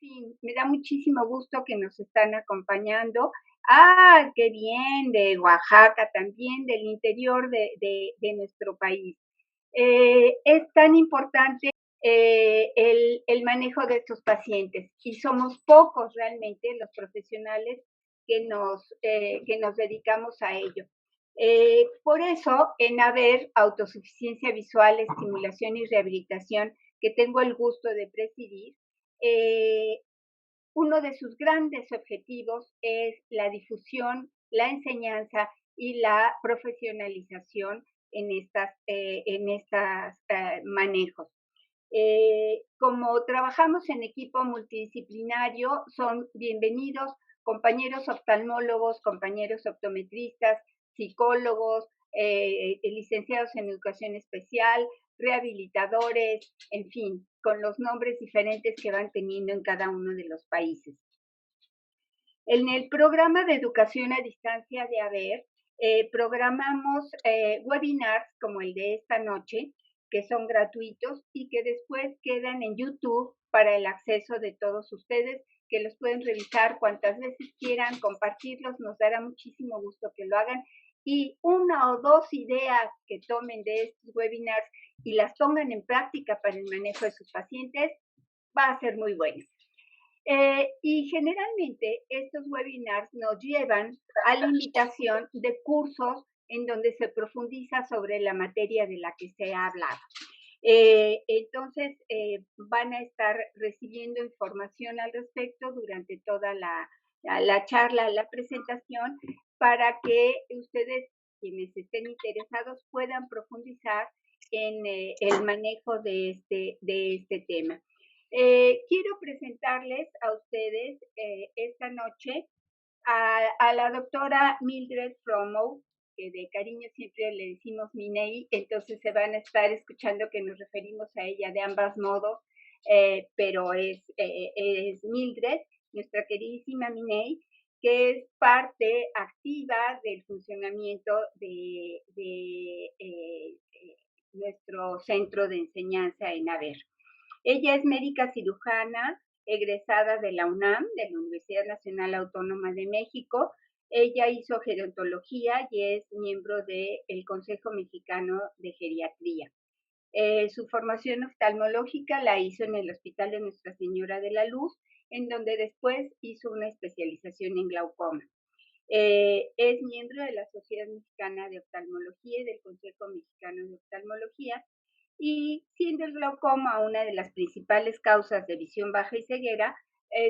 fin, me da muchísimo gusto que nos están acompañando. Qué bien, de Oaxaca también, del interior de nuestro país. Es tan importante el manejo de estos pacientes y somos pocos realmente los profesionales que nos dedicamos a ello. Por eso, en haber autosuficiencia visual, estimulación y rehabilitación, que tengo el gusto de presidir, eh, uno de sus grandes objetivos es la difusión, la enseñanza y la profesionalización en estas manejos. Como trabajamos en equipo multidisciplinario, son bienvenidos compañeros oftalmólogos, compañeros optometristas, psicólogos, licenciados en educación especial, rehabilitadores, en fin, con los nombres diferentes que van teniendo en cada uno de los países. En el programa de educación a distancia de AVER, programamos webinars como el de esta noche, que son gratuitos y que después quedan en YouTube para el acceso de todos ustedes, que los pueden revisar cuantas veces quieran, compartirlos, nos dará muchísimo gusto que lo hagan. Y una o dos ideas que tomen de estos webinars y las pongan en práctica para el manejo de sus pacientes, va a ser muy bueno. Y generalmente estos webinars nos llevan a la invitación de cursos en donde se profundiza sobre la materia de la que se ha hablado. Entonces, van a estar recibiendo información al respecto durante toda la charla, la presentación, para que ustedes, quienes estén interesados, puedan profundizar en el manejo de este tema. Quiero presentarles a ustedes esta noche a la doctora Mildred Fromo, que de cariño siempre le decimos Minei, entonces se van a estar escuchando que nos referimos a ella de ambos modos, pero es Mildred, nuestra queridísima Minei, que es parte activa del funcionamiento de nuestro centro de enseñanza en AVER. Ella es médica cirujana, egresada de la UNAM, de la Universidad Nacional Autónoma de México. Ella hizo gerontología y es miembro del Consejo Mexicano de Geriatría. Su formación oftalmológica la hizo en el Hospital de Nuestra Señora de la Luz, en donde después hizo una especialización en glaucoma. Es miembro de la Sociedad Mexicana de Oftalmología y del Consejo Mexicano de Oftalmología, y siendo el glaucoma una de las principales causas de visión baja y ceguera,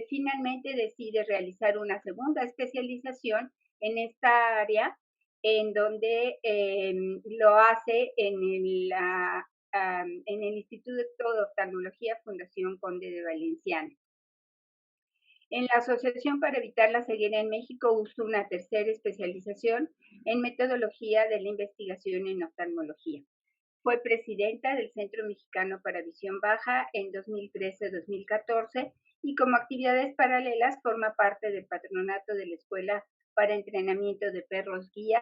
finalmente decide realizar una segunda especialización en esta área, en donde lo hace en el Instituto de Oftalmología Fundación Conde de Valenciana. En la Asociación para Evitar la Ceguera en México usó una tercera especialización en metodología de la investigación en oftalmología. Fue presidenta del Centro Mexicano para Visión Baja en 2013-2014 y como actividades paralelas forma parte del patronato de la Escuela para Entrenamiento de Perros Guías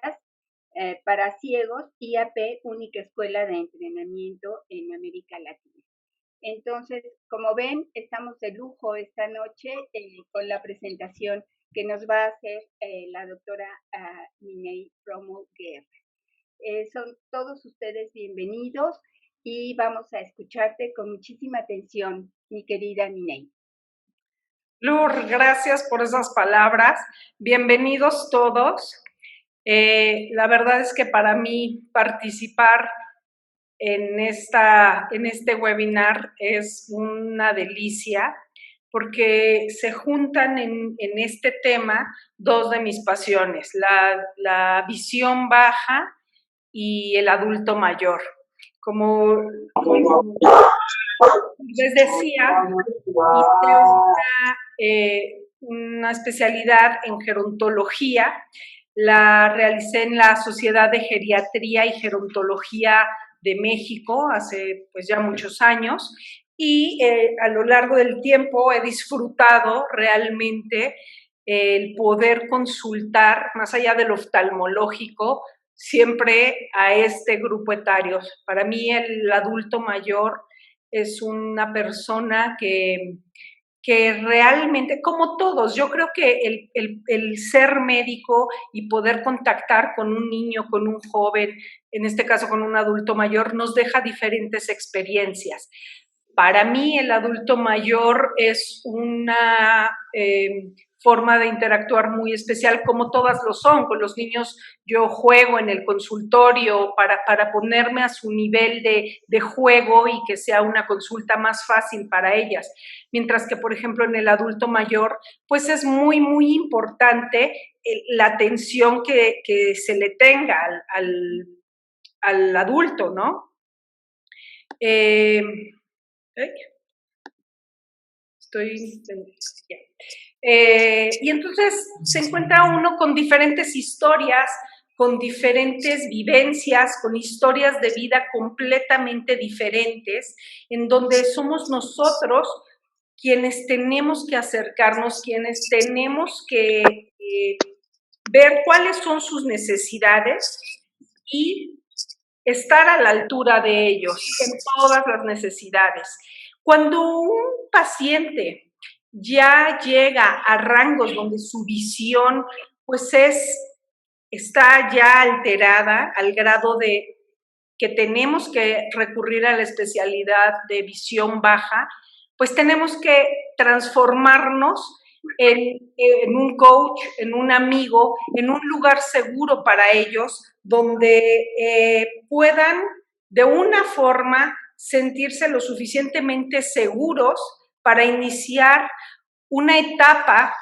para Ciegos, IAP, única escuela de entrenamiento en América Latina. Entonces, como ven, estamos de lujo esta noche con la presentación que nos va a hacer la doctora Minei Fromo Guerra. Son todos ustedes bienvenidos y vamos a escucharte con muchísima atención, mi querida Minei. Lur, gracias por esas palabras. Bienvenidos todos. La verdad es que para mí participar en este webinar es una delicia porque se juntan en este tema dos de mis pasiones, la visión baja y el adulto mayor. Como les decía, hice una especialidad en gerontología, la realicé en la Sociedad de Geriatría y Gerontología de México hace pues ya muchos años y a lo largo del tiempo he disfrutado realmente el poder consultar, más allá del oftalmológico, siempre a este grupo etario. Para mí el adulto mayor es una persona que que realmente, como todos, yo creo que el ser médico y poder contactar con un niño, con un joven, en este caso con un adulto mayor, nos deja diferentes experiencias. Para mí el adulto mayor es una forma de interactuar muy especial, como todas lo son. Con los niños yo juego en el consultorio para ponerme a su nivel de juego y que sea una consulta más fácil para ellas. Mientras que, por ejemplo, en el adulto mayor, pues es muy, muy importante la atención que se le tenga al adulto, ¿no? Y entonces se encuentra uno con diferentes historias, con diferentes vivencias, con historias de vida completamente diferentes, en donde somos nosotros quienes tenemos que acercarnos, quienes tenemos que ver cuáles son sus necesidades y estar a la altura de ellos en todas las necesidades. Cuando un paciente ya llega a rangos donde su visión pues está ya alterada al grado de que tenemos que recurrir a la especialidad de visión baja, pues tenemos que transformarnos en un coach, en un amigo, en un lugar seguro para ellos, donde puedan de una forma sentirse lo suficientemente seguros para iniciar una etapa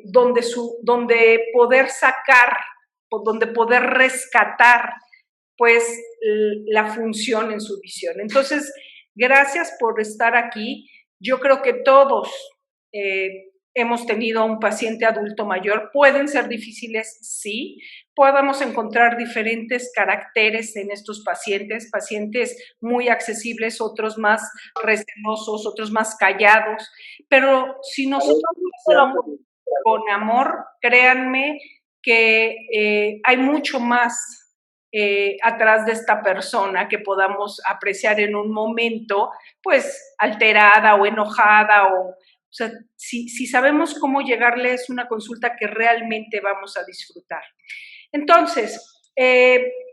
donde poder sacar, donde poder rescatar pues la función en su visión. Entonces, gracias por estar aquí. Yo creo que todos hemos tenido a un paciente adulto mayor. Pueden ser difíciles, sí. Podemos encontrar diferentes caracteres en estos pacientes, pacientes muy accesibles, otros más recelosos, otros más callados. Pero si nosotros lo hacemos con amor, créanme que hay mucho más atrás de esta persona que podamos apreciar en un momento, pues alterada o enojada o sea, si sabemos cómo llegarle es una consulta que realmente vamos a disfrutar. Entonces,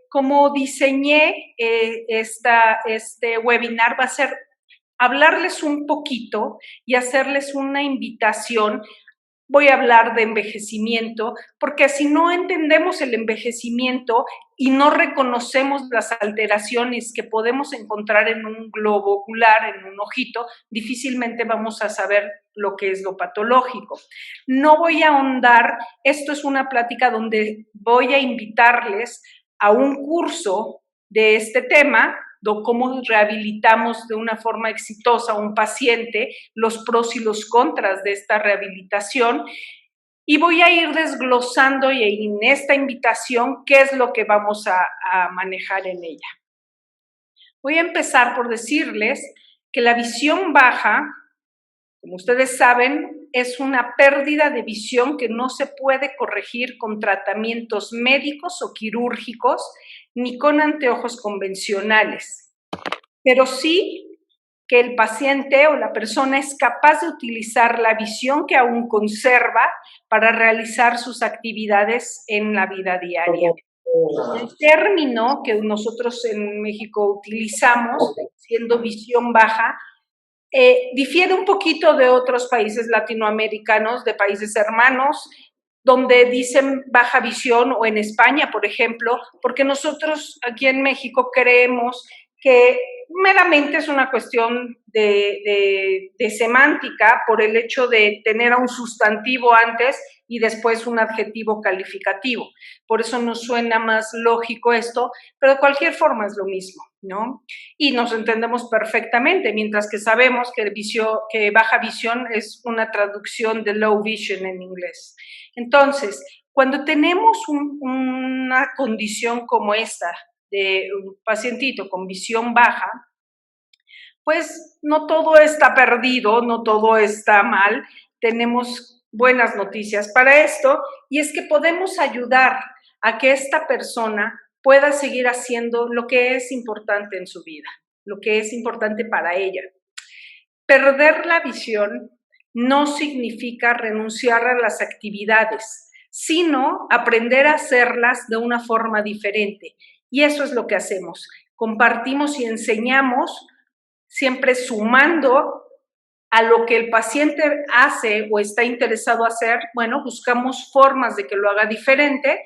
como diseñé este webinar va a ser hablarles un poquito y hacerles una invitación. Voy a hablar de envejecimiento, porque si no entendemos el envejecimiento y no reconocemos las alteraciones que podemos encontrar en un globo ocular, en un ojito, difícilmente vamos a saber lo que es lo patológico. No voy a ahondar, esto es una plática donde voy a invitarles a un curso de este tema, cómo rehabilitamos de una forma exitosa a un paciente, los pros y los contras de esta rehabilitación. Y voy a ir desglosando en esta invitación qué es lo que vamos a manejar en ella. Voy a empezar por decirles que la visión baja, como ustedes saben, es una pérdida de visión que no se puede corregir con tratamientos médicos o quirúrgicos ni con anteojos convencionales, pero sí que el paciente o la persona es capaz de utilizar la visión que aún conserva para realizar sus actividades en la vida diaria. El término que nosotros en México utilizamos, siendo visión baja, difiere un poquito de otros países latinoamericanos, de países hermanos, donde dicen baja visión, o en España, por ejemplo, porque nosotros aquí en México creemos que meramente es una cuestión de semántica por el hecho de tener a un sustantivo antes y después un adjetivo calificativo. Por eso nos suena más lógico esto, pero de cualquier forma es lo mismo, ¿no? Y nos entendemos perfectamente, mientras que sabemos que baja visión es una traducción de low vision en inglés. Entonces, cuando tenemos una condición como esta, de un pacientito con visión baja, pues no todo está perdido, no todo está mal. Tenemos buenas noticias para esto, y es que podemos ayudar a que esta persona pueda seguir haciendo lo que es importante en su vida, lo que es importante para ella. Perder la visión no significa renunciar a las actividades, sino aprender a hacerlas de una forma diferente. Y eso es lo que hacemos. Compartimos y enseñamos, siempre sumando a lo que el paciente hace o está interesado hacer. Bueno, buscamos formas de que lo haga diferente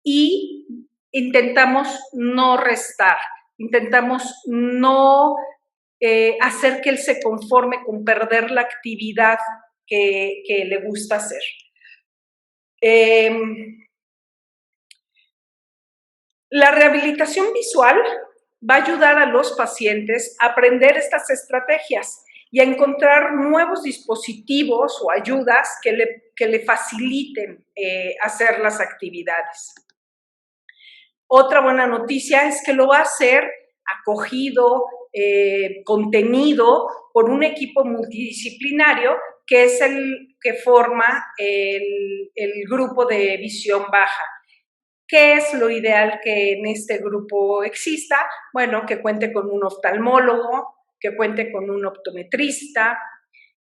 y intentamos no restar, intentamos no hacer que él se conforme con perder la actividad que le gusta hacer. La rehabilitación visual va a ayudar a los pacientes a aprender estas estrategias y a encontrar nuevos dispositivos o ayudas que le faciliten hacer las actividades. Otra buena noticia es que lo va a hacer acogido, contenido por un equipo multidisciplinario que es el que forma el grupo de visión baja. ¿Qué es lo ideal que en este grupo exista? Bueno, que cuente con un oftalmólogo, que cuente con un optometrista,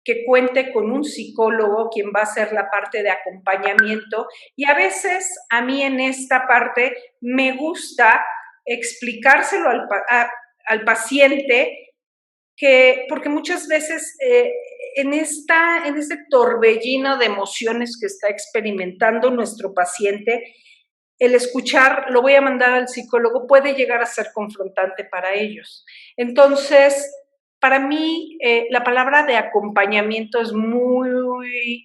que cuente con un psicólogo, quien va a hacer la parte de acompañamiento. Y a veces a mí en esta parte me gusta explicárselo al paciente, porque muchas veces en este torbellino de emociones que está experimentando nuestro paciente, el escuchar, lo voy a mandar al psicólogo, puede llegar a ser confrontante para ellos. Entonces, para mí, la palabra de acompañamiento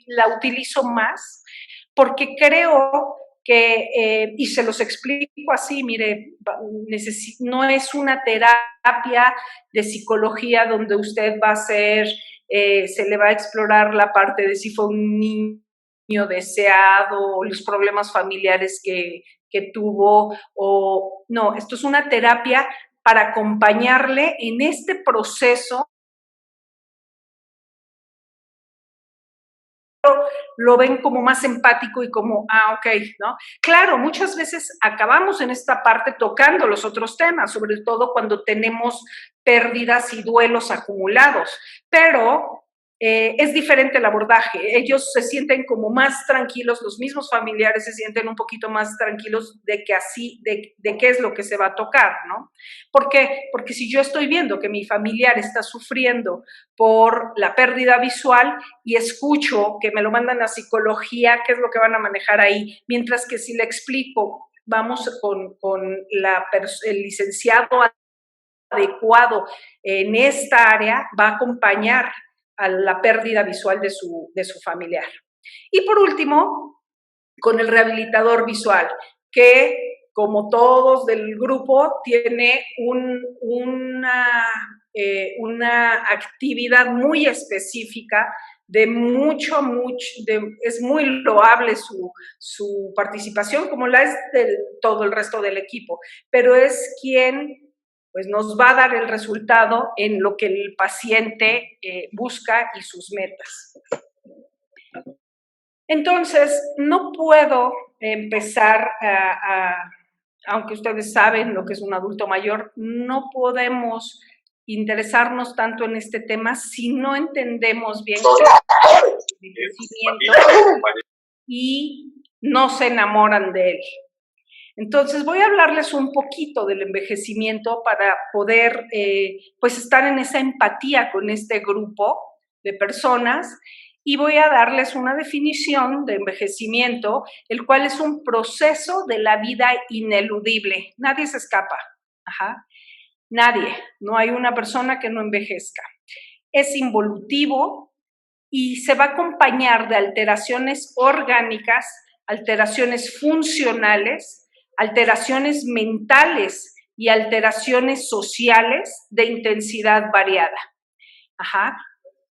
la utilizo más, porque creo que, y se los explico así, mire, no es una terapia de psicología donde usted va a hacer, se le va a explorar la parte de si fue un niño deseado, los problemas familiares que tuvo, o no, esto es una terapia para acompañarle en este proceso. Lo ven como más empático y como, ok, ¿no? Claro, muchas veces acabamos en esta parte tocando los otros temas, sobre todo cuando tenemos pérdidas y duelos acumulados, pero es diferente el abordaje. Ellos se sienten como más tranquilos, los mismos familiares se sienten un poquito más tranquilos de qué es lo que se va a tocar, ¿no? ¿Por qué? Porque si yo estoy viendo que mi familiar está sufriendo por la pérdida visual y escucho que me lo mandan a psicología, ¿qué es lo que van a manejar ahí? Mientras que si le explico, vamos con el licenciado adecuado en esta área, va a acompañar a la pérdida visual de su familiar. Y por último, con el rehabilitador visual, que como todos del grupo tiene una actividad muy específica, es muy loable su participación, como la es de todo el resto del equipo, pero es quien pues nos va a dar el resultado en lo que el paciente busca y sus metas. Entonces, no puedo empezar aunque ustedes saben lo que es un adulto mayor, no podemos interesarnos tanto en este tema si no entendemos bien el envejecimiento y no se enamoran de él. Entonces voy a hablarles un poquito del envejecimiento para poder pues estar en esa empatía con este grupo de personas, y voy a darles una definición de envejecimiento, el cual es un proceso de la vida ineludible. Nadie se escapa. Ajá. Nadie. No hay una persona que no envejezca. Es involutivo y se va a acompañar de alteraciones orgánicas, alteraciones funcionales, alteraciones mentales y alteraciones sociales de intensidad variada. Ajá.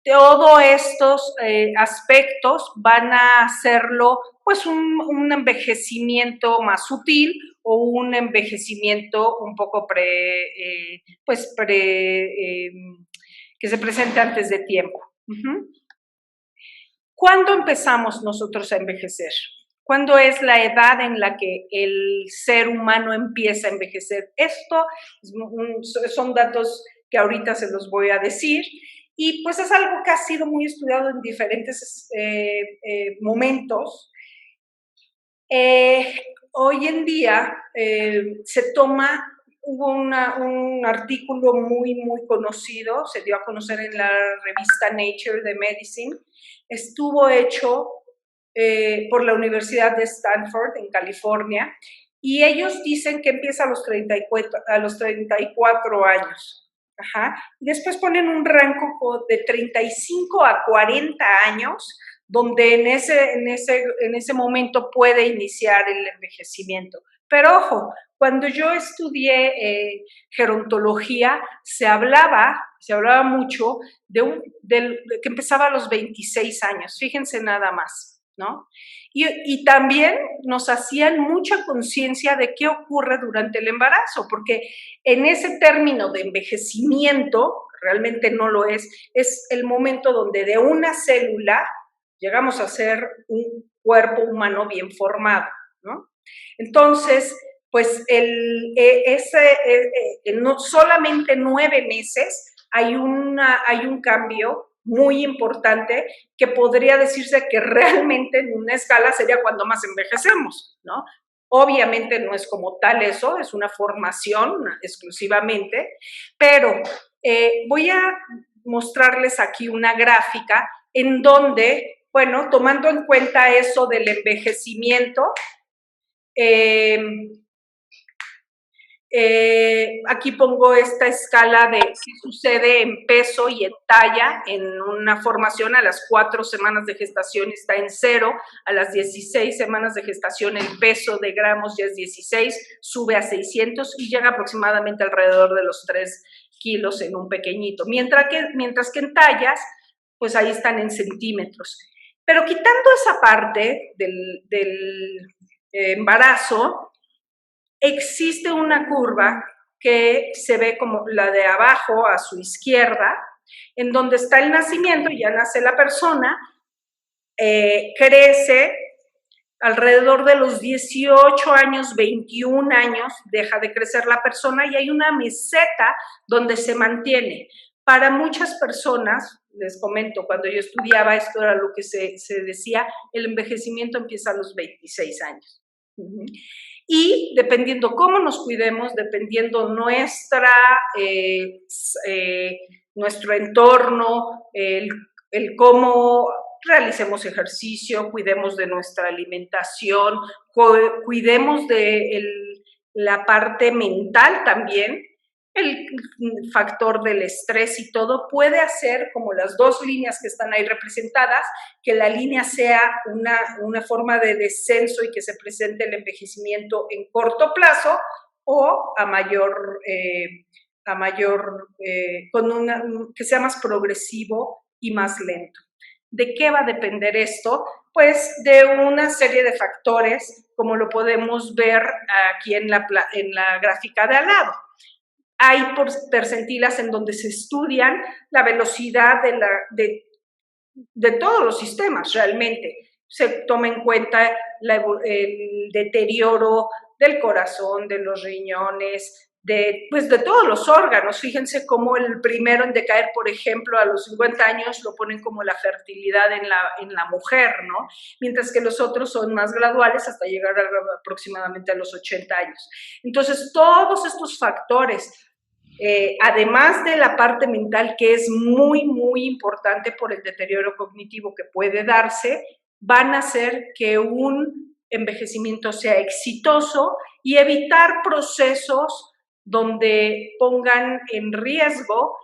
Todos estos aspectos van a hacerlo pues un envejecimiento más sutil o un envejecimiento un poco que se presente antes de tiempo. ¿Cuándo empezamos nosotros a envejecer? ¿Cuándo es la edad en la que el ser humano empieza a envejecer? Esto son datos que ahorita se los voy a decir. Y pues es algo que ha sido muy estudiado en diferentes momentos. Hoy en día se toma, hubo un artículo muy conocido, se dio a conocer en la revista Nature de Medicine, estuvo hecho por la Universidad de Stanford en California, y ellos dicen que empieza a los 34 años. Ajá. Y después ponen un rango de 35 a 40 años, donde en ese momento puede iniciar el envejecimiento. Pero ojo, cuando yo estudié gerontología, se hablaba mucho de que empezaba a los 26 años, fíjense nada más, ¿no? Y también nos hacían mucha conciencia de qué ocurre durante el embarazo, porque en ese término de envejecimiento, realmente no lo es el momento donde de una célula llegamos a ser un cuerpo humano bien formado, ¿no? Entonces, pues no solamente 9 meses hay un cambio muy importante que podría decirse que realmente en una escala sería cuando más envejecemos, ¿no? Obviamente no es como tal eso, es una formación exclusivamente, pero voy a mostrarles aquí una gráfica en donde, bueno, tomando en cuenta eso del envejecimiento, aquí pongo esta escala de qué sucede en peso y en talla en una formación. A las 4 semanas de gestación está en 0, a las 16 semanas de gestación el peso de gramos ya es 16, sube a 600 y llega aproximadamente alrededor de los 3 kilos en un pequeñito, mientras que en tallas, pues ahí están en centímetros. Pero quitando esa parte del embarazo, existe una curva que se ve como la de abajo a su izquierda, en donde está el nacimiento, ya nace la persona, crece alrededor de los 18 años, 21 años, deja de crecer la persona y hay una meseta donde se mantiene. Para muchas personas, les comento, cuando yo estudiaba esto era lo que se decía, el envejecimiento empieza a los 26 años. Y dependiendo cómo nos cuidemos, dependiendo nuestro entorno, el cómo realicemos ejercicio, cuidemos de nuestra alimentación, cuidemos de la parte mental también, el factor del estrés y todo puede hacer, como las dos líneas que están ahí representadas, que la línea sea una forma de descenso y que se presente el envejecimiento en corto plazo o que sea más progresivo y más lento. ¿De qué va a depender esto? Pues de una serie de factores, como lo podemos ver aquí en la gráfica de al lado. Hay percentilas en donde se estudian la velocidad de todos los sistemas realmente. Se toma en cuenta el deterioro del corazón, de los riñones, de todos los órganos. Fíjense cómo el primero en decaer, por ejemplo, a los 50 años lo ponen como la fertilidad en la mujer, ¿no? Mientras que los otros son más graduales hasta llegar aproximadamente a los 80 años. Entonces, todos estos factores, además de la parte mental, que es muy importante por el deterioro cognitivo que puede darse, van a hacer que un envejecimiento sea exitoso y evitar procesos donde pongan en riesgo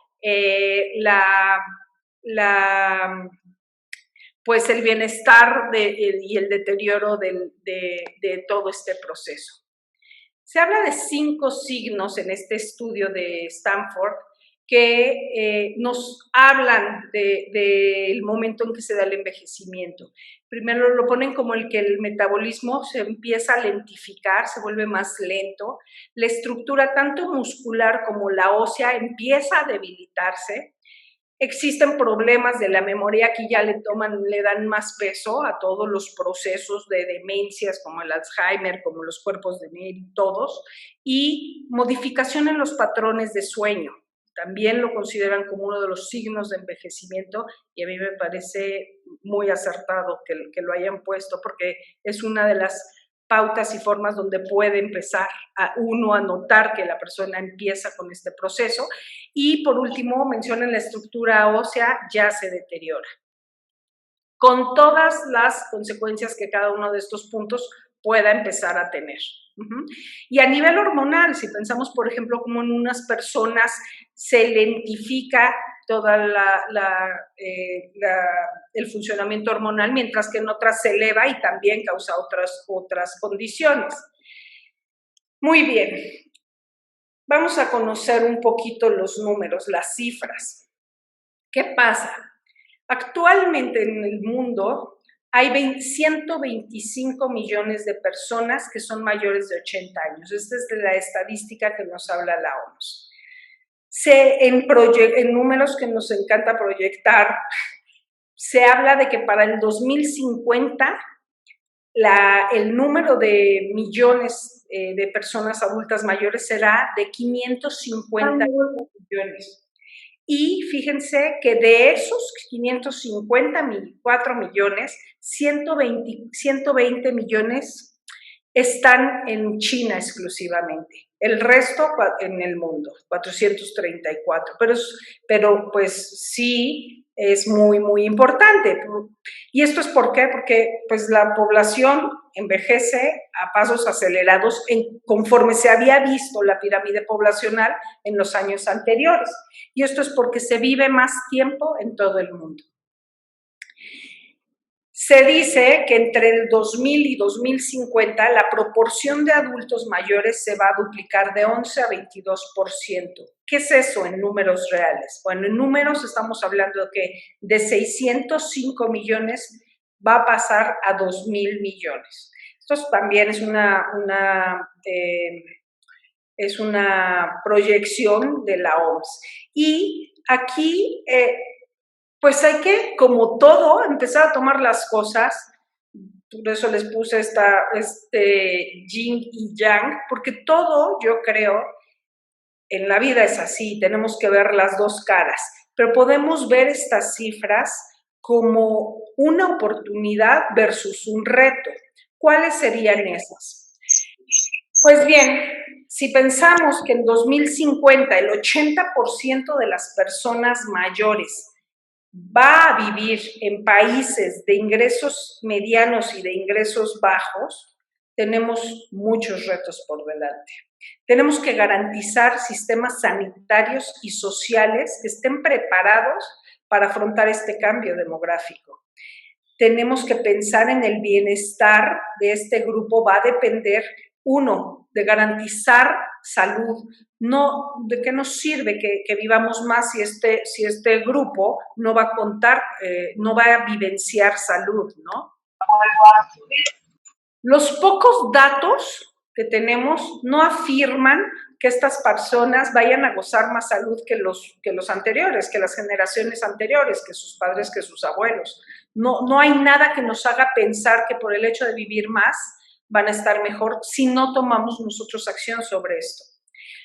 pues el bienestar y el deterioro de todo este proceso. Se habla de 5 signos en este estudio de Stanford que nos hablan del momento en que se da el envejecimiento. Primero lo ponen como el que el metabolismo se empieza a lentificar, se vuelve más lento, la estructura tanto muscular como la ósea empieza a debilitarse. Existen problemas de la memoria que ya le dan más peso a todos los procesos de demencias como el Alzheimer, como los cuerpos de Meri, todos, y modificación en los patrones de sueño. también lo consideran como uno de los signos de envejecimiento, y a mí me parece muy acertado que lo hayan puesto, porque es una de las pautas y formas donde puede empezar uno a notar que la persona empieza con este proceso. Y por último, mencionan la estructura ósea ya se deteriora, con todas las consecuencias que cada uno de estos puntos pueda empezar a tener. Y a nivel hormonal, si pensamos, por ejemplo, como en unas personas se lentifica todo el funcionamiento hormonal, mientras que en otras se eleva y también causa otras condiciones. Muy bien, vamos a conocer un poquito los números, las cifras. ¿Qué pasa? Actualmente en el mundo hay 125 millones de personas que son mayores de 80 años. Esta es la estadística que nos habla la OMS. En números que nos encanta proyectar, se habla de que para el 2050 el número de millones de personas adultas mayores será de 550 millones. Y fíjense que de esos 554 millones, 120 millones están en China exclusivamente. El resto en el mundo, 434. Pero pues sí es muy, muy importante. ¿Y esto es por qué? Porque pues la población envejece a pasos acelerados conforme se había visto la pirámide poblacional en los años anteriores. Y esto es porque se vive más tiempo en todo el mundo. Se dice que entre el 2000 y 2050 la proporción de adultos mayores se va a duplicar de 11 a 22%. ¿Qué es eso en números reales? Bueno, en números estamos hablando de que de 605 millones va a pasar a 2,000 millones. Esto también es una proyección de la OMS. Y aquí pues hay que, como todo, empezar a tomar las cosas. Por eso les puse yin y yang, porque todo, yo creo, en la vida es así, tenemos que ver las dos caras, pero podemos ver estas cifras como una oportunidad versus un reto. ¿Cuáles serían esas? Pues bien, si pensamos que en 2050 el 80% de las personas mayores va a vivir en países de ingresos medianos y de ingresos bajos, tenemos muchos retos por delante. Tenemos que garantizar sistemas sanitarios y sociales que estén preparados para afrontar este cambio demográfico. Tenemos que pensar en el bienestar de este grupo, va a depender, uno, de garantizar salud. No, ¿de qué nos sirve que vivamos más si este grupo no va a contar, no va a vivenciar salud, ¿no? Los pocos datos que tenemos no afirman que estas personas vayan a gozar más salud que los anteriores, que las generaciones anteriores, que sus padres, que sus abuelos. No hay nada que nos haga pensar que por el hecho de vivir más van a estar mejor si no tomamos nosotros acción sobre esto.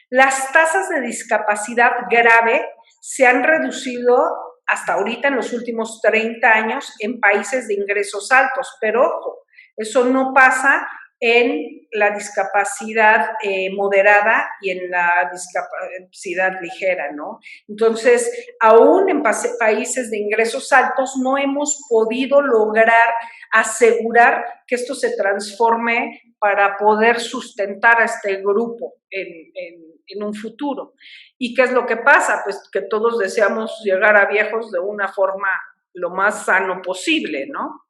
Las tasas de discapacidad grave se han reducido hasta ahorita en los últimos 30 años en países de ingresos altos, pero ojo, eso no pasa en la discapacidad moderada y en la discapacidad ligera, ¿no? Entonces, aún en países de ingresos altos no hemos podido lograr asegurar que esto se transforme para poder sustentar a este grupo en un futuro. ¿Y qué es lo que pasa? Pues que todos deseamos llegar a viejos de una forma lo más sano posible, ¿no?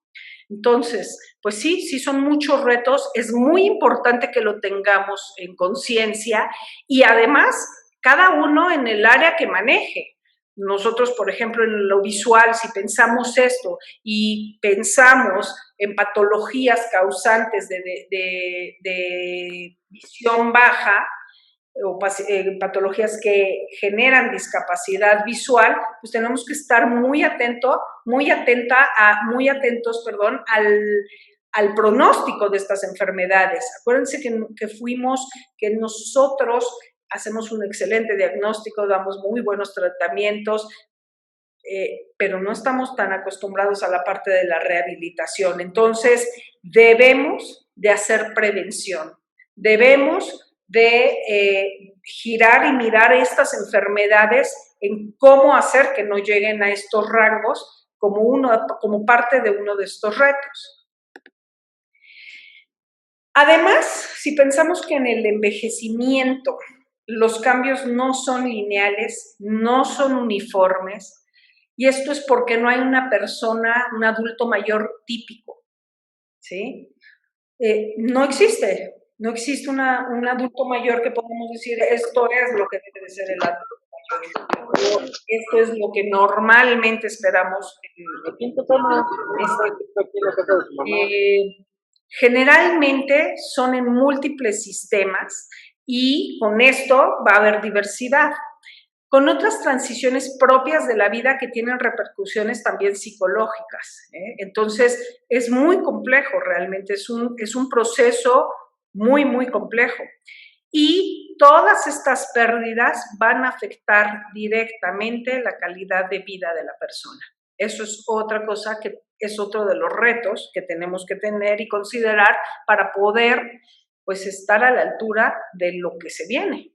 Entonces, pues sí son muchos retos, es muy importante que lo tengamos en conciencia y además cada uno en el área que maneje. Nosotros, por ejemplo, en lo visual, si pensamos esto y pensamos en patologías causantes de visión baja, o patologías que generan discapacidad visual, pues tenemos que estar muy atentos, al pronóstico de estas enfermedades. Acuérdense que nosotros hacemos un excelente diagnóstico, damos muy buenos tratamientos, pero no estamos tan acostumbrados a la parte de la rehabilitación. Entonces, debemos de hacer prevención, debemos de girar y mirar estas enfermedades en cómo hacer que no lleguen a estos rangos como parte de uno de estos retos. Además, si pensamos que en el envejecimiento los cambios no son lineales, no son uniformes, y esto es porque no hay una persona, un adulto mayor típico, ¿sí? No existe un adulto mayor que podamos decir, esto es lo que debe de ser el adulto mayor, esto es lo que normalmente esperamos. Generalmente son en múltiples sistemas y con esto va a haber diversidad, con otras transiciones propias de la vida que tienen repercusiones también psicológicas, ¿eh? Entonces, es muy complejo realmente, es un proceso muy, muy complejo. Y todas estas pérdidas van a afectar directamente la calidad de vida de la persona. Eso es otra cosa que es otro de los retos que tenemos que tener y considerar para poder, pues, estar a la altura de lo que se viene.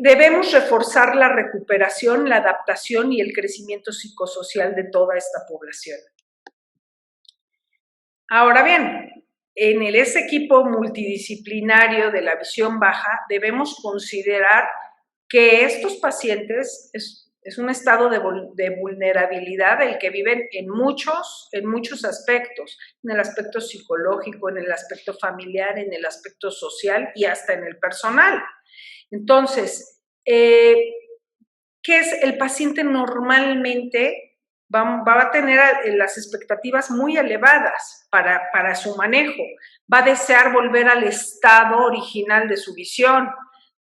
Debemos reforzar la recuperación, la adaptación y el crecimiento psicosocial de toda esta población. Ahora bien, en ese equipo multidisciplinario de la visión baja debemos considerar que estos pacientes es un estado de vulnerabilidad el que viven en muchos aspectos, en el aspecto psicológico, en el aspecto familiar, en el aspecto social y hasta en el personal. Entonces, ¿qué es? El paciente normalmente va a tener las expectativas muy elevadas para su manejo, va a desear volver al estado original de su visión,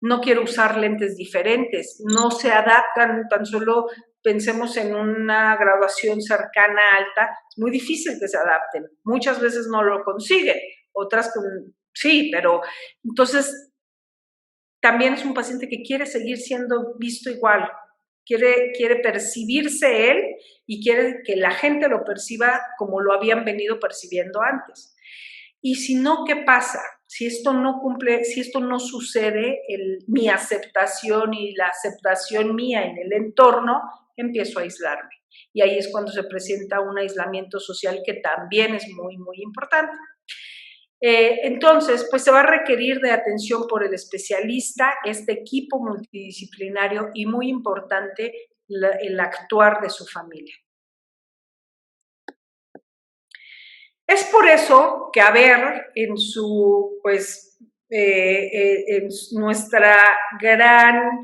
no quiere usar lentes diferentes, no se adaptan, tan solo pensemos en una graduación cercana alta, es muy difícil que se adapten, muchas veces no lo consiguen, otras sí, pero entonces también es un paciente que quiere seguir siendo visto igual, quiere percibirse él y quiere que la gente lo perciba como lo habían venido percibiendo antes. Y si no, ¿qué pasa? Si esto no cumple, si esto no sucede, mi aceptación y la aceptación mía en el entorno, empiezo a aislarme. Y ahí es cuando se presenta un aislamiento social que también es muy, muy importante. Entonces, pues se va a requerir de atención por el especialista, este equipo multidisciplinario y muy importante, el actuar de su familia. Es por eso que en su, pues, en nuestra gran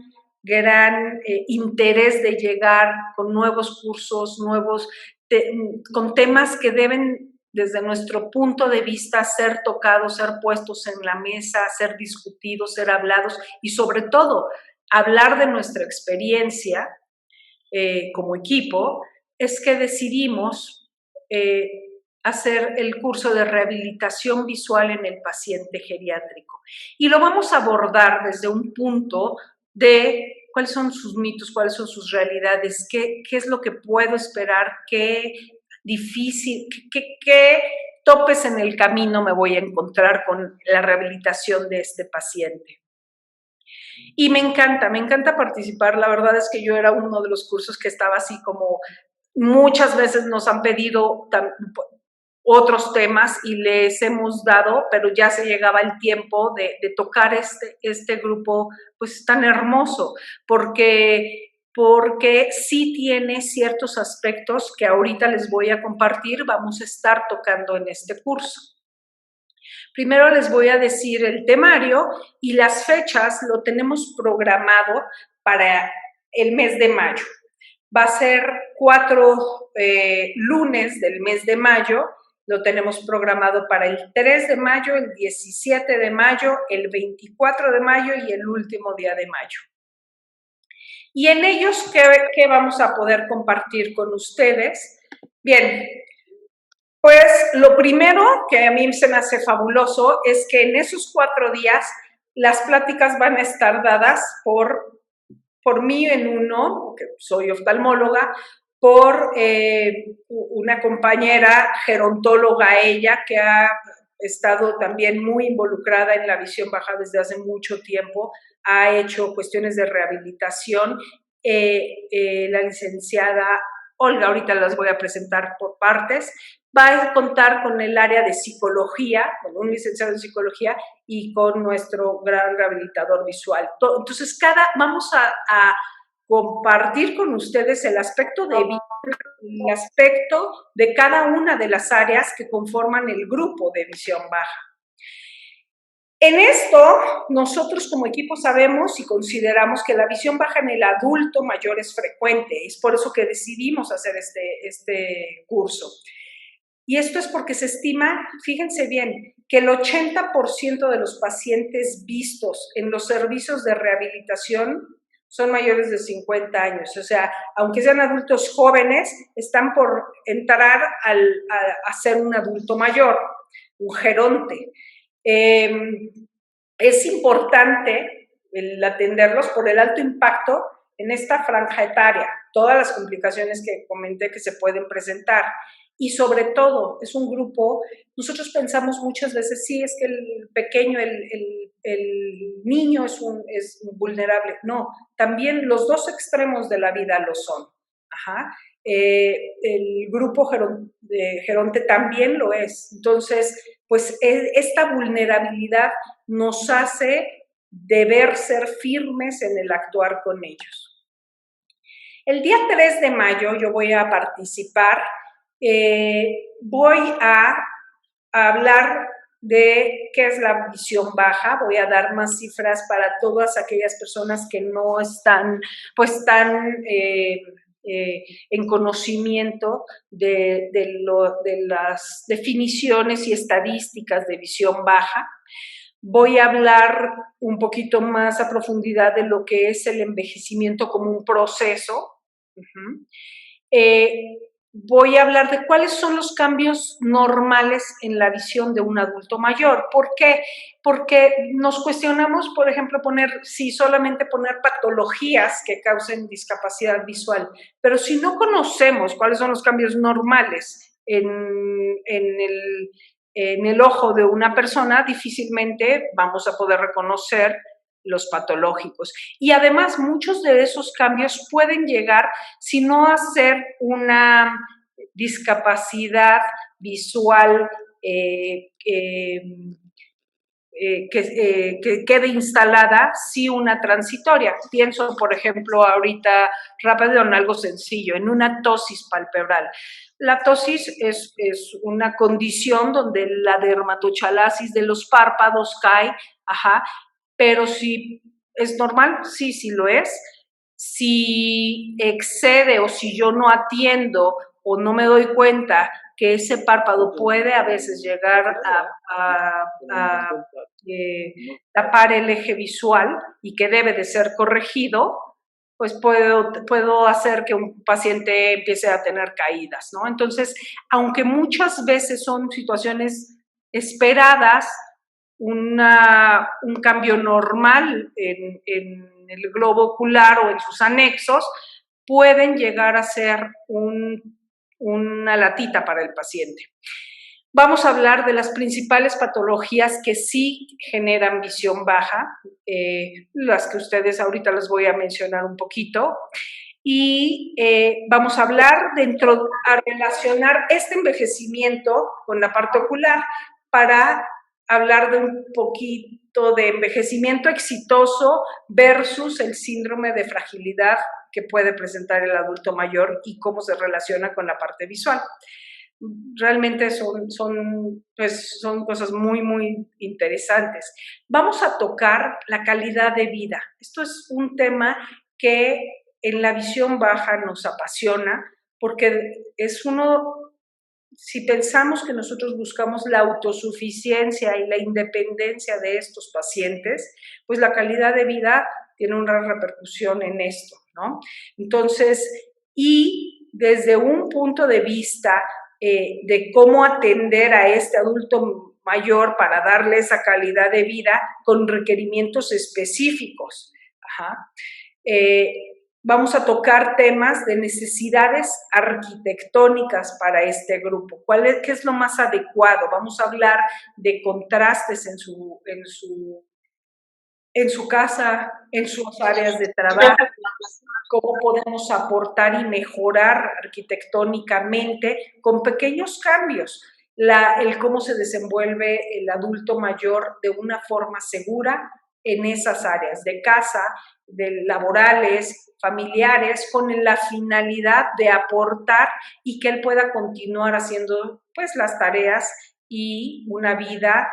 interés de llegar con nuevos cursos, con temas que deben, desde nuestro punto de vista, ser tocados, ser puestos en la mesa, ser discutidos, ser hablados y sobre todo hablar de nuestra experiencia como equipo, es que decidimos hacer el curso de rehabilitación visual en el paciente geriátrico. Y lo vamos a abordar desde un punto de cuáles son sus mitos, cuáles son sus realidades, qué es lo que puedo esperar, qué topes en el camino me voy a encontrar con la rehabilitación de este paciente. Y me encanta participar. La verdad es que yo era uno de los cursos que estaba así como muchas veces nos han pedido otros temas y les hemos dado, pero ya se llegaba el tiempo de tocar este grupo pues tan hermoso, porque sí tiene ciertos aspectos que ahorita les voy a compartir, vamos a estar tocando en este curso. Primero les voy a decir el temario y las fechas lo tenemos programado para el mes de mayo. Va a ser 4 lunes del mes de mayo, lo tenemos programado para el 3 de mayo, el 17 de mayo, el 24 de mayo y el último día de mayo. Y en ellos, ¿qué vamos a poder compartir con ustedes? Bien, pues lo primero que a mí se me hace fabuloso es que en esos 4 días las pláticas van a estar dadas por mí en uno, que soy oftalmóloga, por una compañera gerontóloga, ella, que ha estado también muy involucrada en la visión baja desde hace mucho tiempo, ha hecho cuestiones de rehabilitación, la licenciada Olga, ahorita las voy a presentar por partes, va a contar con el área de psicología, con un licenciado en psicología y con nuestro gran rehabilitador visual. Entonces, vamos a compartir con ustedes el aspecto de cada una de las áreas que conforman el grupo de visión baja. En esto, nosotros como equipo sabemos y consideramos que la visión baja en el adulto mayor es frecuente. Es por eso que decidimos hacer este curso. Y esto es porque se estima, fíjense bien, que el 80% de los pacientes vistos en los servicios de rehabilitación son mayores de 50 años. O sea, aunque sean adultos jóvenes, están por entrar a ser un adulto mayor, un geronte. Es importante el atenderlos por el alto impacto en esta franja etaria, todas las complicaciones que comenté que se pueden presentar. Y sobre todo, es un grupo, nosotros pensamos muchas veces, sí, es que el pequeño, el niño es vulnerable. No, también los dos extremos de la vida lo son. Ajá. El grupo geronte también lo es. Entonces, pues esta vulnerabilidad nos hace deber ser firmes en el actuar con ellos. El día 3 de mayo yo voy a participar, voy a hablar de qué es la visión baja, voy a dar más cifras para todas aquellas personas que no están pues tan en conocimiento de las definiciones y estadísticas de visión baja. Voy a hablar un poquito más a profundidad de lo que es el envejecimiento como un proceso. Voy a hablar de cuáles son los cambios normales en la visión de un adulto mayor. ¿Por qué? Porque nos cuestionamos, por ejemplo, solamente poner patologías que causen discapacidad visual, pero si no conocemos cuáles son los cambios normales en el ojo de una persona, difícilmente vamos a poder reconocer los patológicos. Y además, muchos de esos cambios pueden llegar, si no a ser una discapacidad visual que quede instalada, sí una transitoria. Pienso, por ejemplo, ahorita rápido en algo sencillo, en una ptosis palpebral. La ptosis es una condición donde la dermatochalasis de los párpados cae, pero si es normal, sí lo es. Si excede o si yo no atiendo o no me doy cuenta que ese párpado puede a veces llegar a tapar el eje visual y que debe de ser corregido, pues puedo hacer que un paciente empiece a tener caídas, ¿no? Entonces, aunque muchas veces son situaciones esperadas, un cambio normal en el globo ocular o en sus anexos, pueden llegar a ser una latita para el paciente. Vamos a hablar de las principales patologías que sí generan visión baja, las que ustedes ahorita les voy a mencionar un poquito, y vamos a hablar a relacionar este envejecimiento con la parte ocular para hablar de un poquito de envejecimiento exitoso versus el síndrome de fragilidad que puede presentar el adulto mayor y cómo se relaciona con la parte visual. Realmente son cosas muy, muy interesantes. Vamos a tocar la calidad de vida. Esto es un tema que en la visión baja nos apasiona porque es si pensamos que nosotros buscamos la autosuficiencia y la independencia de estos pacientes, pues la calidad de vida tiene una repercusión en esto, ¿no? Entonces, y desde un punto de vista de cómo atender a este adulto mayor para darle esa calidad de vida con requerimientos específicos. Vamos a tocar temas de necesidades arquitectónicas para este grupo. ¿Qué es lo más adecuado? Vamos a hablar de contrastes en su casa, en sus áreas de trabajo, cómo podemos aportar y mejorar arquitectónicamente con pequeños cambios, el cómo se desenvuelve el adulto mayor de una forma segura en esas áreas de casa, de laborales, familiares, con la finalidad de aportar y que él pueda continuar haciendo pues las tareas y una vida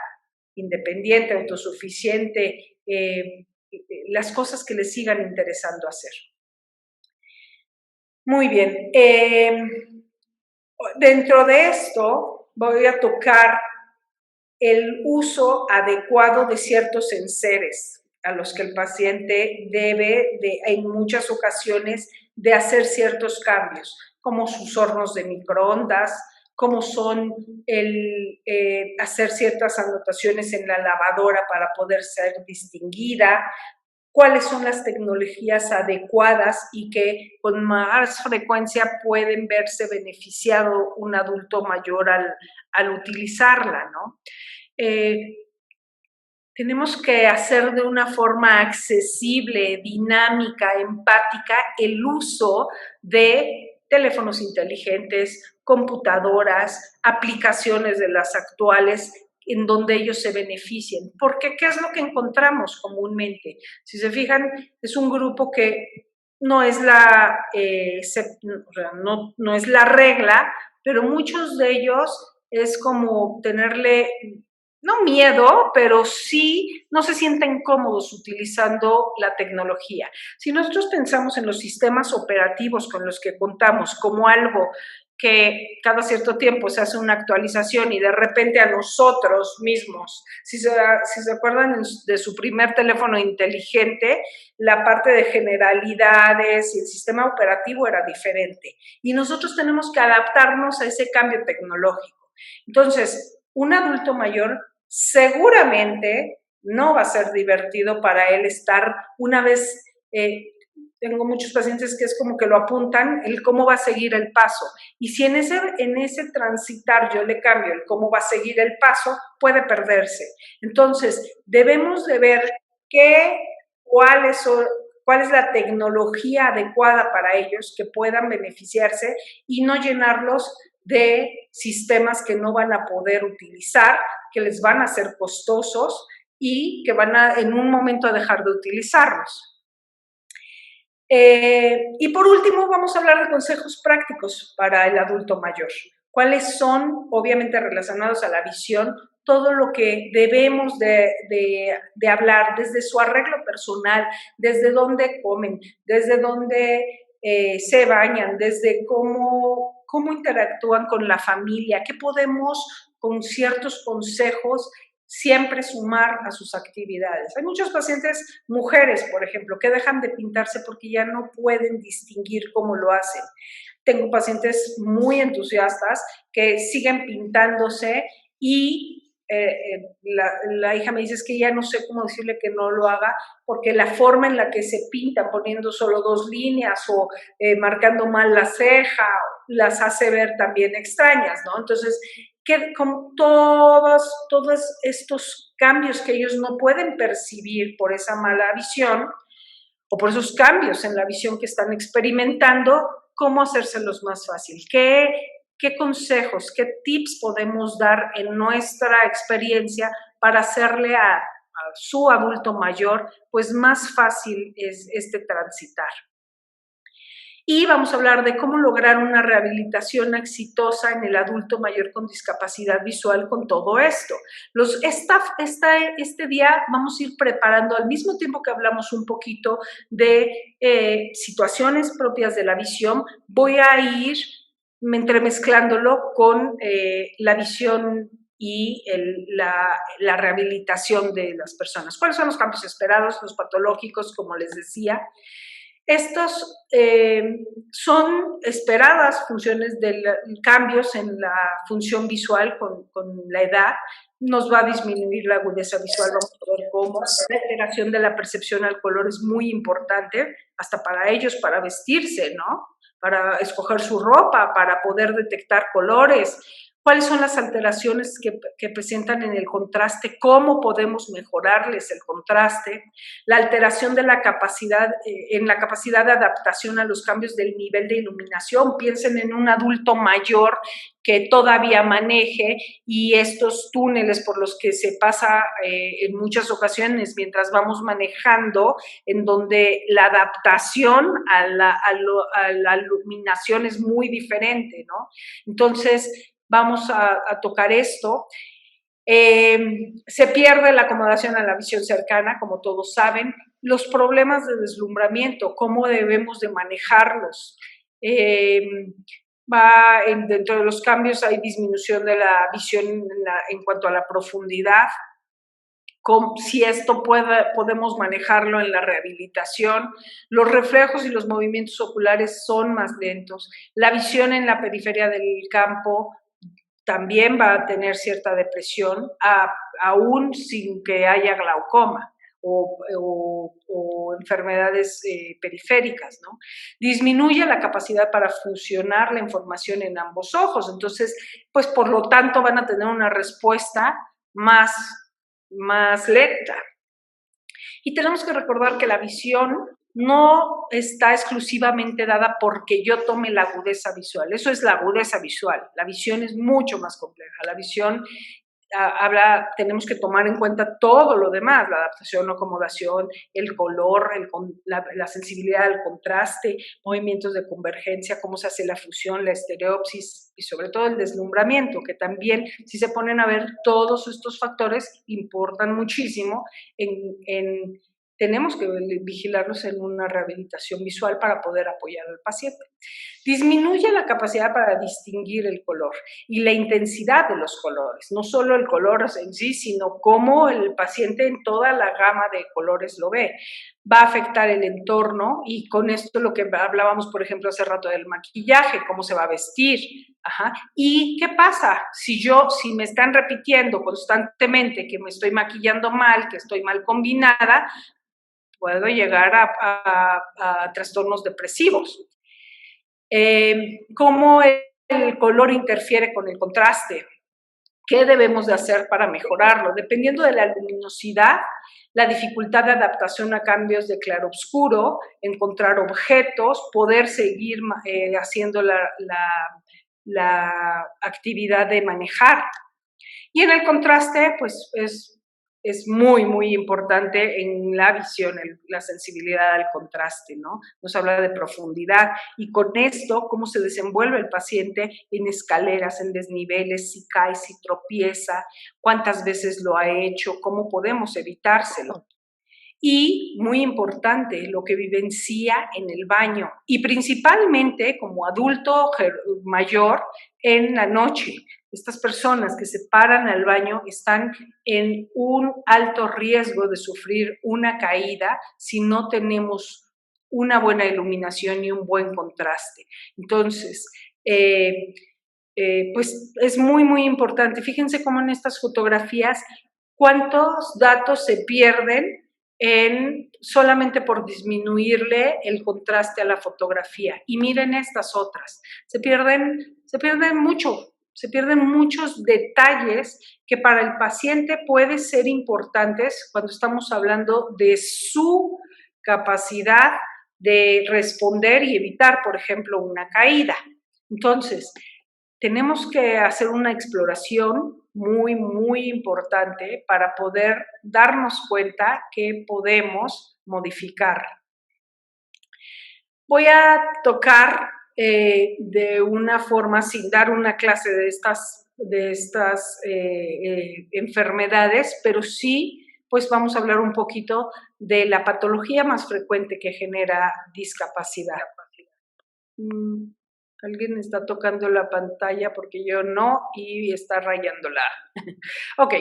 independiente, autosuficiente, las cosas que le sigan interesando hacer. Muy bien. Dentro de esto voy a tocar el uso adecuado de ciertos enseres a los que el paciente debe, en muchas ocasiones, de hacer ciertos cambios, como sus hornos de microondas, como son hacer ciertas anotaciones en la lavadora para poder ser distinguida, cuáles son las tecnologías adecuadas y que con más frecuencia pueden verse beneficiado un adulto mayor al utilizarla, ¿no? Tenemos que hacer de una forma accesible, dinámica, empática, el uso de teléfonos inteligentes, computadoras, aplicaciones de las actuales, en donde ellos se beneficien. Porque, ¿qué es lo que encontramos comúnmente? Si se fijan, es un grupo que no es no es la regla, pero muchos de ellos es como tenerle, no miedo, pero sí no se sienten cómodos utilizando la tecnología. Si nosotros pensamos en los sistemas operativos con los que contamos como algo que cada cierto tiempo se hace una actualización y de repente a nosotros mismos, si se acuerdan de su primer teléfono inteligente, la parte de generalidades y el sistema operativo era diferente. Y nosotros tenemos que adaptarnos a ese cambio tecnológico. Entonces, un adulto mayor seguramente no va a ser divertido para él estar una vez... tengo muchos pacientes que es como que lo apuntan, el cómo va a seguir el paso. Y si en ese transitar yo le cambio el cómo va a seguir el paso, puede perderse. Entonces, debemos de ver cuál es la tecnología adecuada para ellos que puedan beneficiarse y no llenarlos de sistemas que no van a poder utilizar, que les van a ser costosos y que van a en un momento a dejar de utilizarlos. Y por último, vamos a hablar de consejos prácticos para el adulto mayor. ¿Cuáles son, obviamente relacionados a la visión, todo lo que debemos de hablar desde su arreglo personal, desde dónde comen, desde dónde se bañan, desde cómo interactúan con la familia, qué podemos con ciertos consejos siempre sumar a sus actividades? Hay muchos pacientes, mujeres, por ejemplo, que dejan de pintarse porque ya no pueden distinguir cómo lo hacen. Tengo pacientes muy entusiastas que siguen pintándose y la hija me dice es que ya no sé cómo decirle que no lo haga porque la forma en la que se pintan poniendo solo 2 líneas o marcando mal la ceja las hace ver también extrañas, ¿no? Entonces, con todos estos cambios que ellos no pueden percibir por esa mala visión o por esos cambios en la visión que están experimentando, ¿cómo hacérselos más fácil? ¿Qué consejos, qué tips podemos dar en nuestra experiencia para hacerle a su adulto mayor pues más fácil es este transitar? Y vamos a hablar de cómo lograr una rehabilitación exitosa en el adulto mayor con discapacidad visual con todo esto. Este día vamos a ir preparando, al mismo tiempo que hablamos un poquito de situaciones propias de la visión, voy a ir entremezclándolo con la visión y la rehabilitación de las personas. ¿Cuáles son los cambios esperados, los patológicos, como les decía? Estos son esperadas funciones de cambios en la función visual con la edad nos va a disminuir la agudeza visual, vamos a ver cómo. La alteración de la percepción al color es muy importante, hasta para ellos, para vestirse, ¿no? Para escoger su ropa, para poder detectar colores. ¿Cuáles son las alteraciones que presentan en el contraste? ¿Cómo podemos mejorarles el contraste? La alteración de la capacidad, en la capacidad de adaptación a los cambios del nivel de iluminación. Piensen en un adulto mayor que todavía maneje y estos túneles por los que se pasa en muchas ocasiones mientras vamos manejando, en donde la adaptación a la iluminación es muy diferente, ¿no? Entonces, vamos a tocar esto. Se pierde la acomodación a la visión cercana, como todos saben. Los problemas de deslumbramiento, cómo debemos de manejarlos. Dentro de los cambios hay disminución de la visión en cuanto a la profundidad. Si esto podemos manejarlo en la rehabilitación. Los reflejos y los movimientos oculares son más lentos. La visión en la periferia del campo también va a tener cierta depresión, aún sin que haya glaucoma o enfermedades periféricas, ¿no? Disminuye la capacidad para fusionar la información en ambos ojos, entonces, pues por lo tanto van a tener una respuesta más lenta. Y tenemos que recordar que la visión no está exclusivamente dada porque yo tome la agudeza visual. Eso es la agudeza visual. La visión es mucho más compleja. La visión tenemos que tomar en cuenta todo lo demás, la adaptación, la acomodación, el color, la sensibilidad al contraste, movimientos de convergencia, cómo se hace la fusión, la estereopsis y sobre todo el deslumbramiento, que también, si se ponen a ver, todos estos factores importan muchísimo tenemos que vigilarlos en una rehabilitación visual para poder apoyar al paciente. Disminuye la capacidad para distinguir el color y la intensidad de los colores, no solo el color en sí, sino cómo el paciente en toda la gama de colores lo ve. Va a afectar el entorno y con esto lo que hablábamos, por ejemplo, hace rato del maquillaje, cómo se va a vestir. Ajá. ¿Y qué pasa? Si me están repitiendo constantemente que me estoy maquillando mal, que estoy mal combinada, puedo llegar a trastornos depresivos. ¿Cómo el color interfiere con el contraste? ¿Qué debemos de hacer para mejorarlo? Dependiendo de la luminosidad, la dificultad de adaptación a cambios de claroscuro, encontrar objetos, poder seguir haciendo la actividad de manejar. Y en el contraste, pues es muy, muy importante en la visión, la sensibilidad al contraste, ¿no? Nos habla de profundidad y con esto, cómo se desenvuelve el paciente en escaleras, en desniveles, si cae, si tropieza, cuántas veces lo ha hecho, cómo podemos evitárselo. Y, muy importante, lo que vivencia en el baño y principalmente como adulto mayor en la noche. Estas personas que se paran al baño están en un alto riesgo de sufrir una caída si no tenemos una buena iluminación y un buen contraste. Entonces, pues es muy, muy importante. Fíjense cómo en estas fotografías, cuántos datos se pierden solamente por disminuirle el contraste a la fotografía. Y miren estas otras, se pierden muchos detalles que para el paciente pueden ser importantes cuando estamos hablando de su capacidad de responder y evitar, por ejemplo, una caída. Entonces, tenemos que hacer una exploración muy, muy importante para poder darnos cuenta que podemos modificar. Voy a tocar de una forma, sin dar una clase de estas enfermedades, pero sí, pues vamos a hablar un poquito de la patología más frecuente que genera discapacidad. Alguien está tocando la pantalla porque yo no y está rayándola. Ok.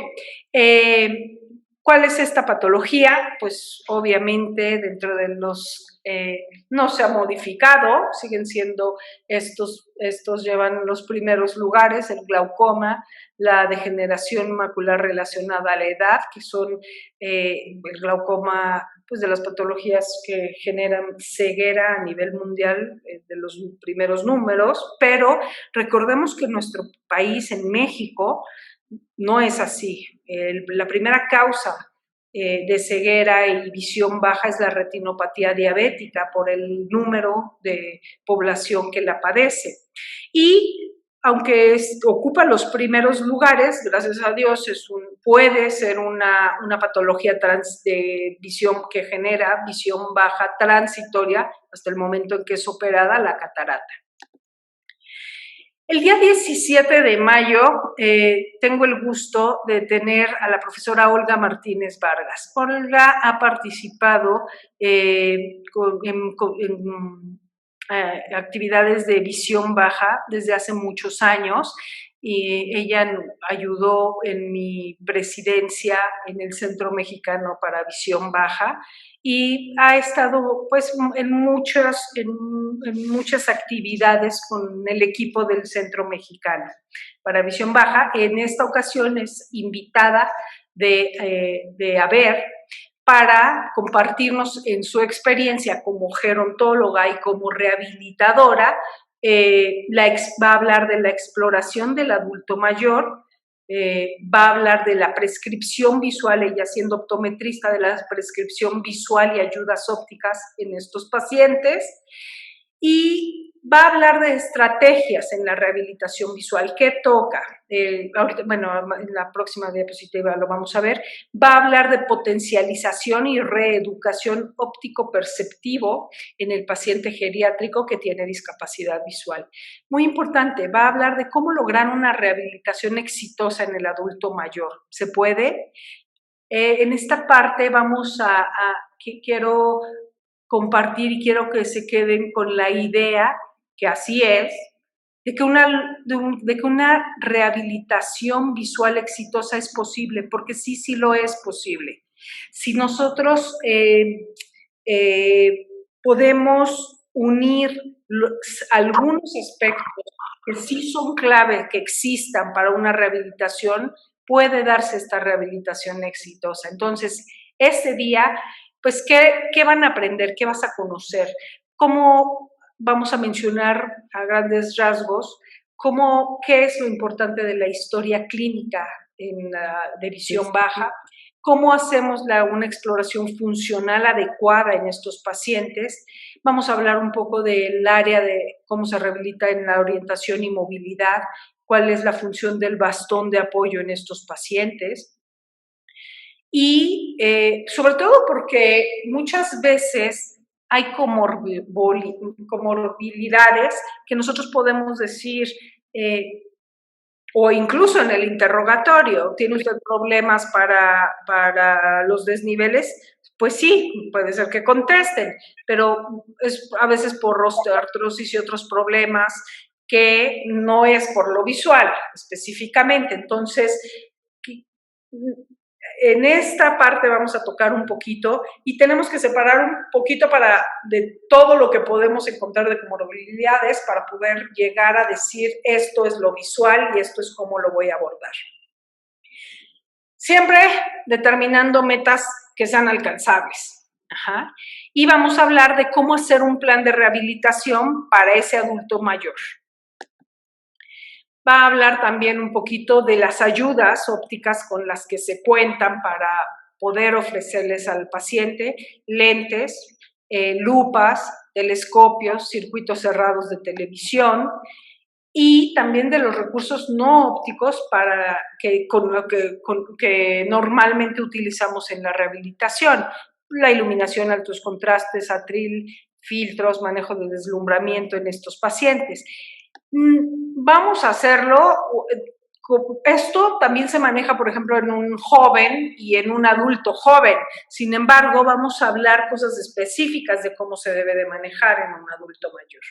¿Cuál es esta patología? Pues obviamente dentro de no se ha modificado, siguen siendo estos estos llevan los primeros lugares: el glaucoma, la degeneración macular relacionada a la edad, que son el glaucoma, pues de las patologías que generan ceguera a nivel mundial, de los primeros números, pero recordemos que en nuestro país, en México, no es así. La primera causa de ceguera y visión baja es la retinopatía diabética por el número de población que la padece. Y aunque ocupa los primeros lugares, gracias a Dios, puede ser una patología de visión que genera visión baja transitoria hasta el momento en que es operada la catarata. El día 17 de mayo tengo el gusto de tener a la profesora Olga Martínez Vargas. Olga ha participado en actividades de visión baja desde hace muchos años, y ella ayudó en mi presidencia en el Centro Mexicano para Visión Baja, y ha estado pues en muchas actividades con el equipo del Centro Mexicano para Visión Baja. En esta ocasión es invitada de ABER para compartirnos en su experiencia como gerontóloga y como rehabilitadora. Va a hablar de la exploración del adulto mayor, va a hablar de la prescripción visual, ella siendo optometrista, de la prescripción visual y ayudas ópticas en estos pacientes, y va a hablar de estrategias en la rehabilitación visual. ¿Qué toca? Ahorita, bueno, en la próxima diapositiva lo vamos a ver. Va a hablar de potencialización y reeducación óptico-perceptivo en el paciente geriátrico que tiene discapacidad visual. Muy importante, va a hablar de cómo lograr una rehabilitación exitosa en el adulto mayor. ¿Se puede? En esta parte quiero compartir y quiero que se queden con la idea que así es, de que una rehabilitación visual exitosa es posible, porque sí lo es posible. Si nosotros podemos unir algunos aspectos que sí son clave que existan para una rehabilitación, puede darse esta rehabilitación exitosa. Entonces, este día, pues, ¿qué van a aprender? ¿Qué vas a conocer? ¿Cómo vamos a mencionar a grandes rasgos qué es lo importante de la historia clínica de visión baja? ¿Cómo hacemos una exploración funcional adecuada en estos pacientes? Vamos a hablar un poco del área de cómo se rehabilita en la orientación y movilidad, cuál es la función del bastón de apoyo en estos pacientes. Y sobre todo porque muchas veces hay comorbilidades que nosotros podemos decir, o incluso en el interrogatorio, ¿tiene usted problemas para los desniveles? Pues sí, puede ser que contesten, pero es a veces por osteoartrosis y otros problemas que no es por lo visual específicamente. Entonces, en esta parte vamos a tocar un poquito y tenemos que separar un poquito de todo lo que podemos encontrar de comorbilidades para poder llegar a decir esto es lo visual y esto es cómo lo voy a abordar. Siempre determinando metas que sean alcanzables. Y vamos a hablar de cómo hacer un plan de rehabilitación para ese adulto mayor. Va a hablar también un poquito de las ayudas ópticas con las que se cuentan para poder ofrecerles al paciente: lentes, lupas, telescopios, circuitos cerrados de televisión, y también de los recursos no ópticos que normalmente utilizamos en la rehabilitación: la iluminación, altos contrastes, atril, filtros, manejo de deslumbramiento en estos pacientes. Vamos a hacerlo. Esto también se maneja, por ejemplo, en un joven y en un adulto joven. Sin embargo, vamos a hablar cosas específicas de cómo se debe de manejar en un adulto mayor.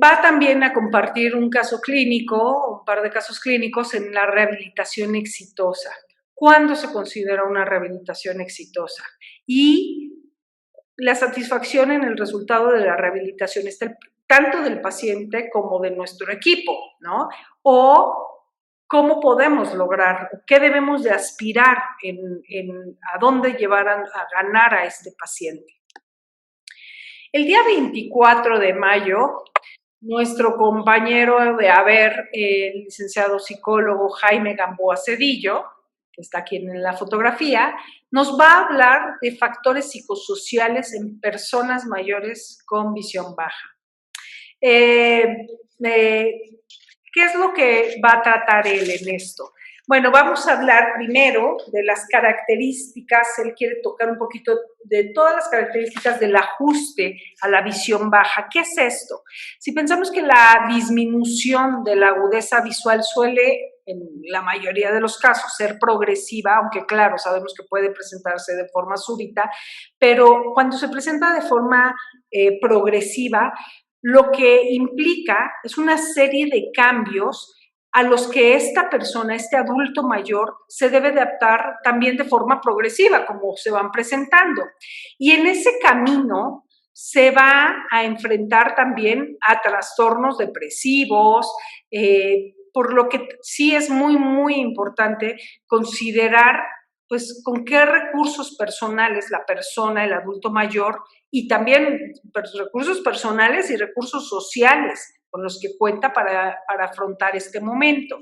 Va también a compartir un caso clínico, un par de casos clínicos en la rehabilitación exitosa. ¿Cuándo se considera una rehabilitación exitosa? Y la satisfacción en el resultado de la rehabilitación está tanto del paciente como de nuestro equipo, ¿no? O cómo podemos lograr, qué debemos de aspirar a dónde llevar a ganar a este paciente. El día 24 de mayo, nuestro compañero de haber, el licenciado psicólogo Jaime Gamboa Cedillo, que está aquí en la fotografía, nos va a hablar de factores psicosociales en personas mayores con visión baja. ¿Qué es lo que va a tratar él en esto? Bueno, vamos a hablar primero de las características, él quiere tocar un poquito de todas las características del ajuste a la visión baja. ¿Qué es esto? Si pensamos que la disminución de la agudeza visual suele, en la mayoría de los casos, ser progresiva, aunque claro, sabemos que puede presentarse de forma súbita, pero cuando se presenta de forma progresiva, lo que implica es una serie de cambios a los que esta persona, este adulto mayor, se debe adaptar también de forma progresiva, como se van presentando. Y en ese camino se va a enfrentar también a trastornos depresivos, por lo que sí es muy, muy importante considerar pues con qué recursos personales la persona, el adulto mayor, y también recursos personales y recursos sociales con los que cuenta para afrontar este momento.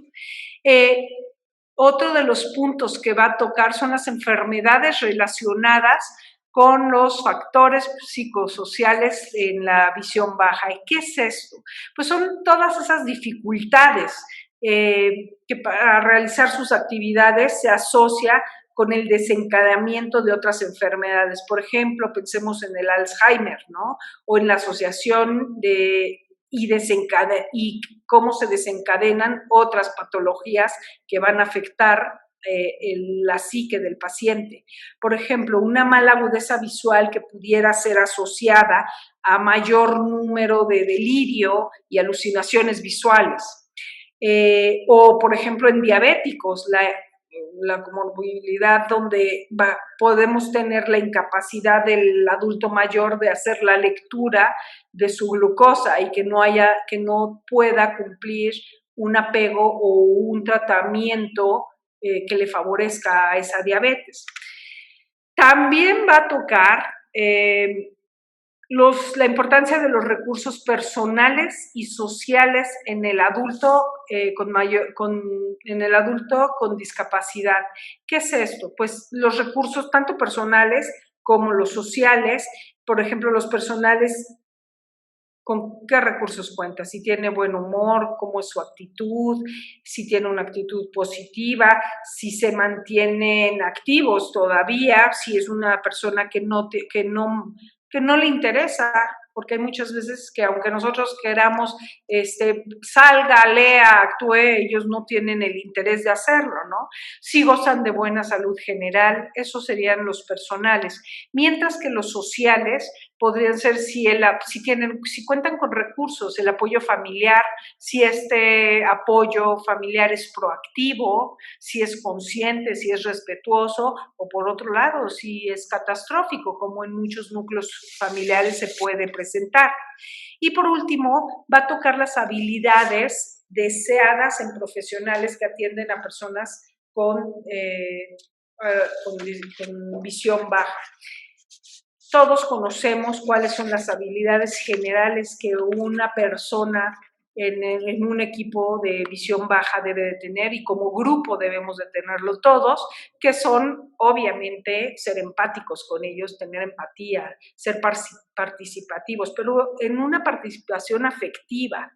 Otro de los puntos que va a tocar son las enfermedades relacionadas con los factores psicosociales en la visión baja. ¿Y qué es esto? Pues son todas esas dificultades que para realizar sus actividades se asocia con el desencadenamiento de otras enfermedades. Por ejemplo, pensemos en el Alzheimer, ¿no? O en la asociación y cómo se desencadenan otras patologías que van a afectar la psique del paciente. Por ejemplo, una mala agudeza visual que pudiera ser asociada a mayor número de delirio y alucinaciones visuales. O, por ejemplo, en diabéticos, la comorbilidad donde podemos tener la incapacidad del adulto mayor de hacer la lectura de su glucosa y que no pueda cumplir un apego o un tratamiento que le favorezca a esa diabetes. También va a tocar la importancia de los recursos personales y sociales en el adulto con discapacidad. ¿Qué es esto? Pues los recursos tanto personales como los sociales. Por ejemplo, los personales, ¿con qué recursos cuenta? Si tiene buen humor, cómo es su actitud, si tiene una actitud positiva, si se mantienen activos todavía, si es una persona que no le interesa, porque hay muchas veces que aunque nosotros queramos salga, lea, actúe, ellos no tienen el interés de hacerlo, ¿no? Si gozan de buena salud general, esos serían los personales, mientras que los sociales podrían ser si cuentan con recursos, el apoyo familiar, si este apoyo familiar es proactivo, si es consciente, si es respetuoso, o por otro lado, si es catastrófico, como en muchos núcleos familiares se puede presentar. Y por último, va a tocar las habilidades deseadas en profesionales que atienden a personas con visión baja. Todos conocemos cuáles son las habilidades generales que una persona en un equipo de visión baja debe de tener y como grupo debemos de tenerlo todos, que son obviamente ser empáticos con ellos, tener empatía, ser participativos, pero en una participación afectiva,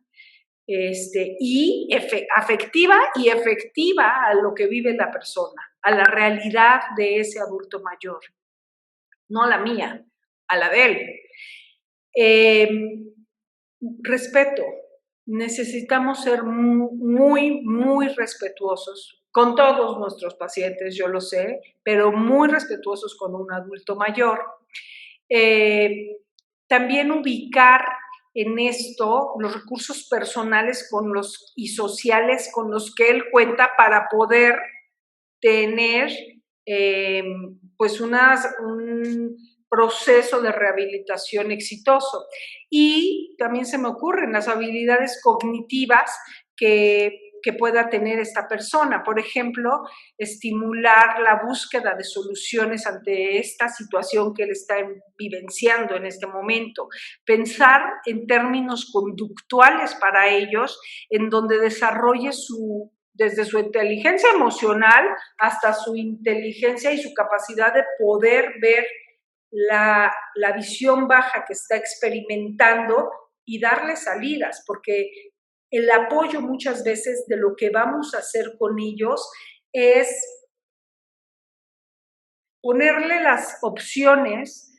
afectiva y efectiva a lo que vive la persona, a la realidad de ese adulto mayor. No a la mía, a la de él. Respeto. Necesitamos ser muy, muy respetuosos con todos nuestros pacientes, yo lo sé, pero muy respetuosos con un adulto mayor. También ubicar en esto los recursos personales y sociales con los que él cuenta para poder tener pues proceso de rehabilitación exitoso. Y también se me ocurren las habilidades cognitivas que pueda tener esta persona. Por ejemplo, estimular la búsqueda de soluciones ante esta situación que él está vivenciando en este momento. Pensar en términos conductuales para ellos, en donde desarrolle desde su inteligencia emocional hasta su inteligencia y su capacidad de poder ver la visión baja que está experimentando y darle salidas, porque el apoyo muchas veces de lo que vamos a hacer con ellos es ponerle las opciones,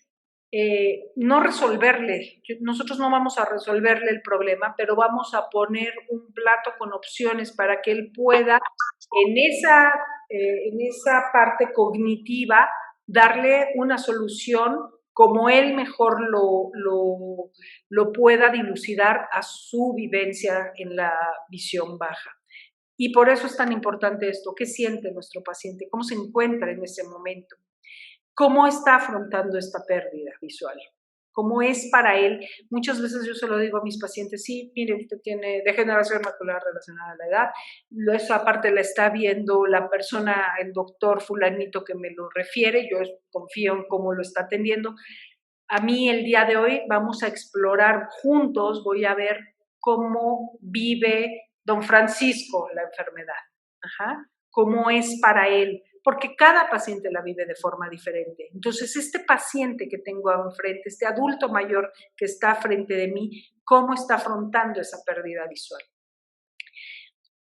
no resolverle, nosotros no vamos a resolverle el problema, pero vamos a poner un plato con opciones para que él pueda en esa parte cognitiva darle una solución como él mejor lo pueda dilucidar a su vivencia en la visión baja. Y por eso es tan importante esto, ¿qué siente nuestro paciente? ¿Cómo se encuentra en ese momento? ¿Cómo está afrontando esta pérdida visual? ¿Cómo es para él? Muchas veces yo se lo digo a mis pacientes, sí, mire, usted tiene degeneración macular relacionada a la edad, esa parte la está viendo la persona, el doctor fulanito que me lo refiere, yo confío en cómo lo está atendiendo. A mí el día de hoy vamos a explorar juntos, voy a ver cómo vive don Francisco la enfermedad, cómo es para él, porque cada paciente la vive de forma diferente. Entonces, este paciente que tengo enfrente, este adulto mayor que está frente de mí, ¿cómo está afrontando esa pérdida visual?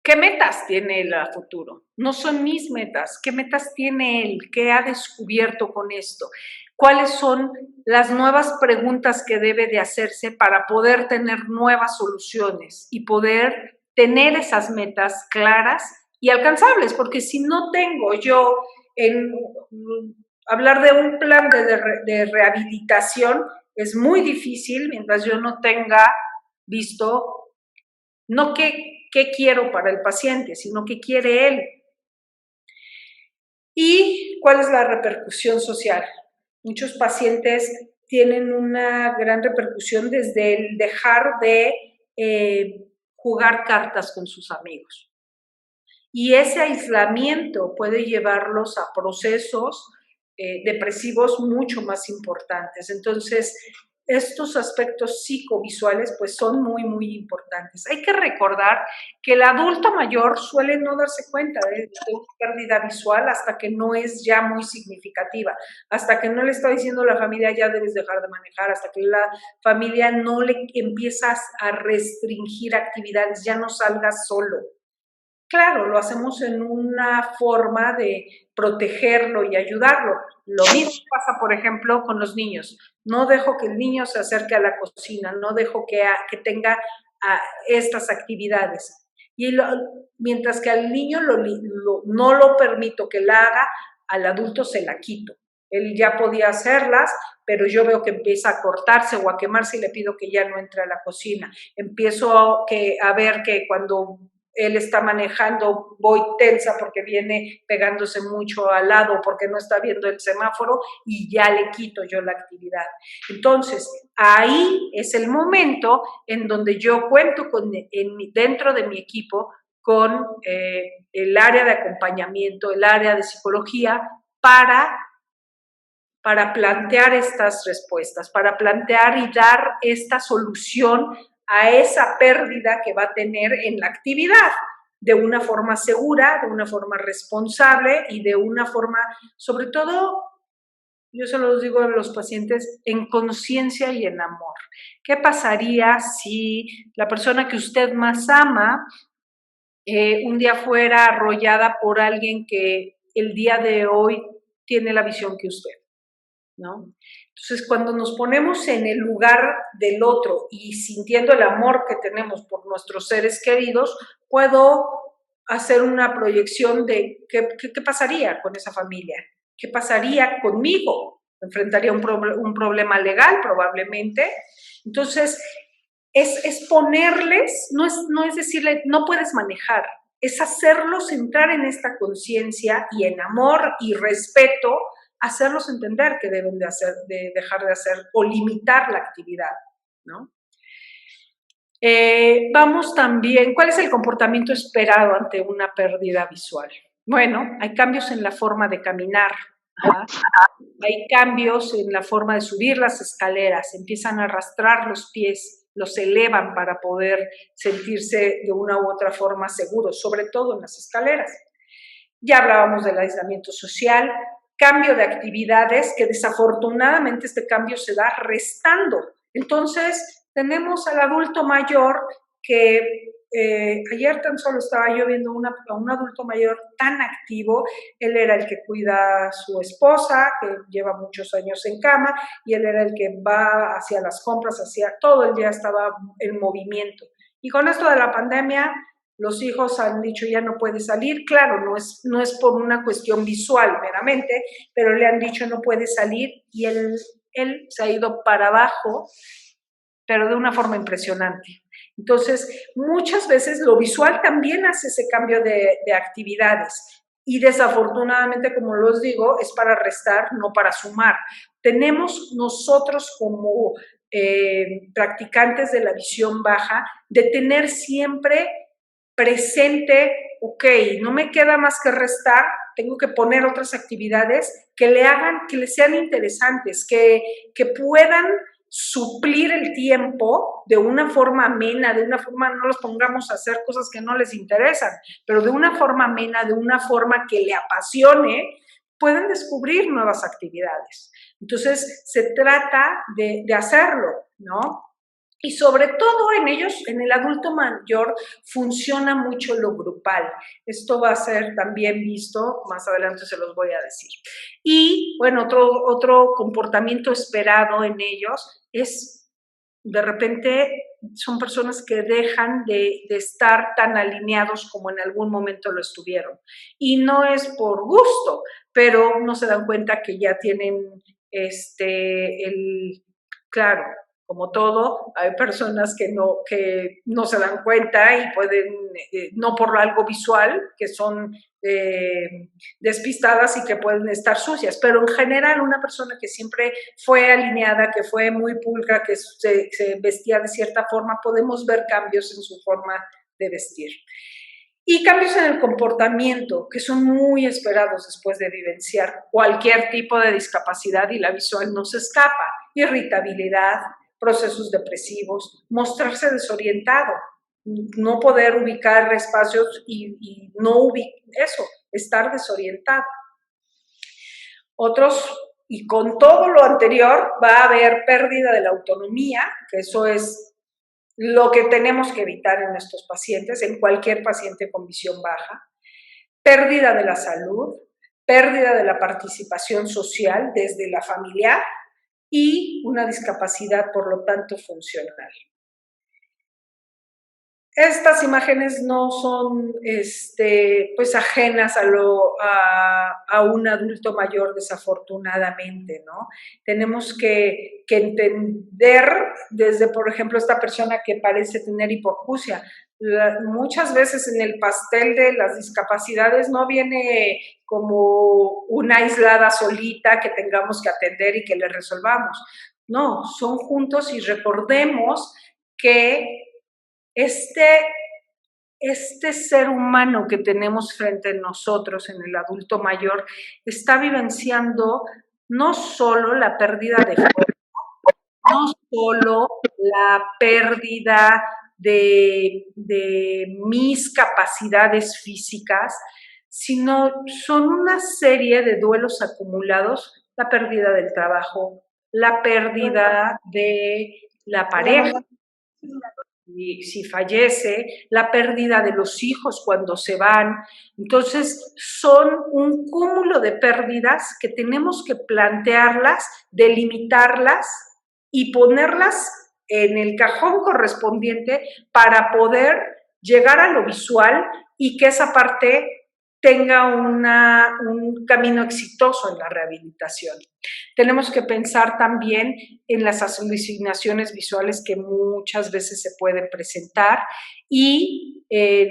¿Qué metas tiene él a futuro? No son mis metas. ¿Qué metas tiene él? ¿Qué ha descubierto con esto? ¿Cuáles son las nuevas preguntas que debe de hacerse para poder tener nuevas soluciones y poder tener esas metas claras y alcanzables? Porque si no tengo yo hablar de un plan de rehabilitación, es muy difícil mientras yo no tenga visto, no qué quiero para el paciente, sino qué quiere él. ¿Y cuál es la repercusión social? Muchos pacientes tienen una gran repercusión desde el dejar de jugar cartas con sus amigos. Y ese aislamiento puede llevarlos a procesos depresivos mucho más importantes. Entonces, estos aspectos psicovisuales pues son muy, muy importantes. Hay que recordar que el adulto mayor suele no darse cuenta de una pérdida visual hasta que no es ya muy significativa, hasta que no le está diciendo a la familia ya debes dejar de manejar, hasta que la familia no le empiezas a restringir actividades, ya no salgas solo. Claro, lo hacemos en una forma de protegerlo y ayudarlo. Lo mismo pasa, por ejemplo, con los niños. No dejo que el niño se acerque a la cocina, no dejo que tenga estas actividades. Y mientras que al niño no lo permito que la haga, al adulto se la quito. Él ya podía hacerlas, pero yo veo que empieza a cortarse o a quemarse y le pido que ya no entre a la cocina. Empiezo a ver que cuando él está manejando, voy tensa porque viene pegándose mucho al lado, porque no está viendo el semáforo y ya le quito yo la actividad. Entonces, ahí es el momento en donde yo cuento dentro de mi equipo con el área de acompañamiento, el área de psicología para plantear estas respuestas, para plantear y dar esta solución a esa pérdida que va a tener en la actividad, de una forma segura, de una forma responsable y de una forma, sobre todo, yo se los digo a los pacientes, en conciencia y en amor. ¿Qué pasaría si la persona que usted más ama un día fuera arrollada por alguien que el día de hoy tiene la visión que usted? ¿No? Entonces, cuando nos ponemos en el lugar del otro y sintiendo el amor que tenemos por nuestros seres queridos, puedo hacer una proyección de qué pasaría con esa familia, qué pasaría conmigo, enfrentaría un problema legal probablemente. Entonces, es ponerles, no es decirle, no puedes manejar, es hacerlos entrar en esta conciencia y en amor y respeto hacerlos entender que deben de dejar de hacer o limitar la actividad, ¿no? Vamos también, ¿cuál es el comportamiento esperado ante una pérdida visual? Bueno, hay cambios en la forma de caminar, hay cambios en la forma de subir las escaleras, empiezan a arrastrar los pies, los elevan para poder sentirse de una u otra forma seguros, sobre todo en las escaleras. Ya hablábamos del aislamiento social, cambio de actividades, que desafortunadamente este cambio se da restando. Entonces, tenemos al adulto mayor que ayer tan solo estaba yo viendo a un adulto mayor tan activo. Él era el que cuida a su esposa, que lleva muchos años en cama, y él era el que va hacia las compras, hacia todo el día estaba en movimiento. Y con esto de la pandemia, los hijos han dicho ya no puede salir, claro, no es por una cuestión visual meramente, pero le han dicho no puede salir y él se ha ido para abajo, pero de una forma impresionante. Entonces, muchas veces lo visual también hace ese cambio de actividades y desafortunadamente, como los digo, es para restar, no para sumar. Tenemos nosotros como practicantes de la visión baja de tener siempre presente, ok, no me queda más que restar, tengo que poner otras actividades que le sean interesantes, que puedan suplir el tiempo de una forma amena, de una forma, no los pongamos a hacer cosas que no les interesan, pero de una forma amena, de una forma que le apasione, pueden descubrir nuevas actividades. Entonces, se trata de hacerlo, ¿no? Y sobre todo en ellos, en el adulto mayor, funciona mucho lo grupal. Esto va a ser también visto, más adelante se los voy a decir. Y, bueno, otro comportamiento esperado en ellos es, de repente, son personas que dejan de estar tan alineados como en algún momento lo estuvieron. Y no es por gusto, pero no se dan cuenta que ya tienen claro, como todo, hay personas que no se dan cuenta y pueden, no por algo visual, que son despistadas y que pueden estar sucias, pero en general una persona que siempre fue alineada, que fue muy pulcra, que se vestía de cierta forma, podemos ver cambios en su forma de vestir. Y cambios en el comportamiento, que son muy esperados después de vivenciar cualquier tipo de discapacidad y la visual no se escapa. Irritabilidad, procesos depresivos, mostrarse desorientado, no poder ubicar espacios y no estar desorientado. Otros, y con todo lo anterior, va a haber pérdida de la autonomía, que eso es lo que tenemos que evitar en nuestros pacientes, en cualquier paciente con visión baja, pérdida de la salud, pérdida de la participación social desde la familiar y una discapacidad, por lo tanto, funcional. Estas imágenes no son pues ajenas a un adulto mayor, desafortunadamente, ¿no? Tenemos que entender desde, por ejemplo, esta persona que parece tener hipoacusia. Muchas veces en el pastel de las discapacidades no viene como una aislada solita que tengamos que atender y que le resolvamos. No, son juntos y recordemos que este ser humano que tenemos frente a nosotros en el adulto mayor está vivenciando no solo la pérdida de fuerza, no solo la pérdida de mis capacidades físicas, sino son una serie de duelos acumulados, la pérdida del trabajo, la pérdida de la pareja, y si fallece, la pérdida de los hijos cuando se van. Entonces, son un cúmulo de pérdidas que tenemos que plantearlas, delimitarlas y ponerlas en el cajón correspondiente para poder llegar a lo visual y que esa parte tenga un camino exitoso en la rehabilitación. Tenemos que pensar también en las alucinaciones visuales que muchas veces se pueden presentar y en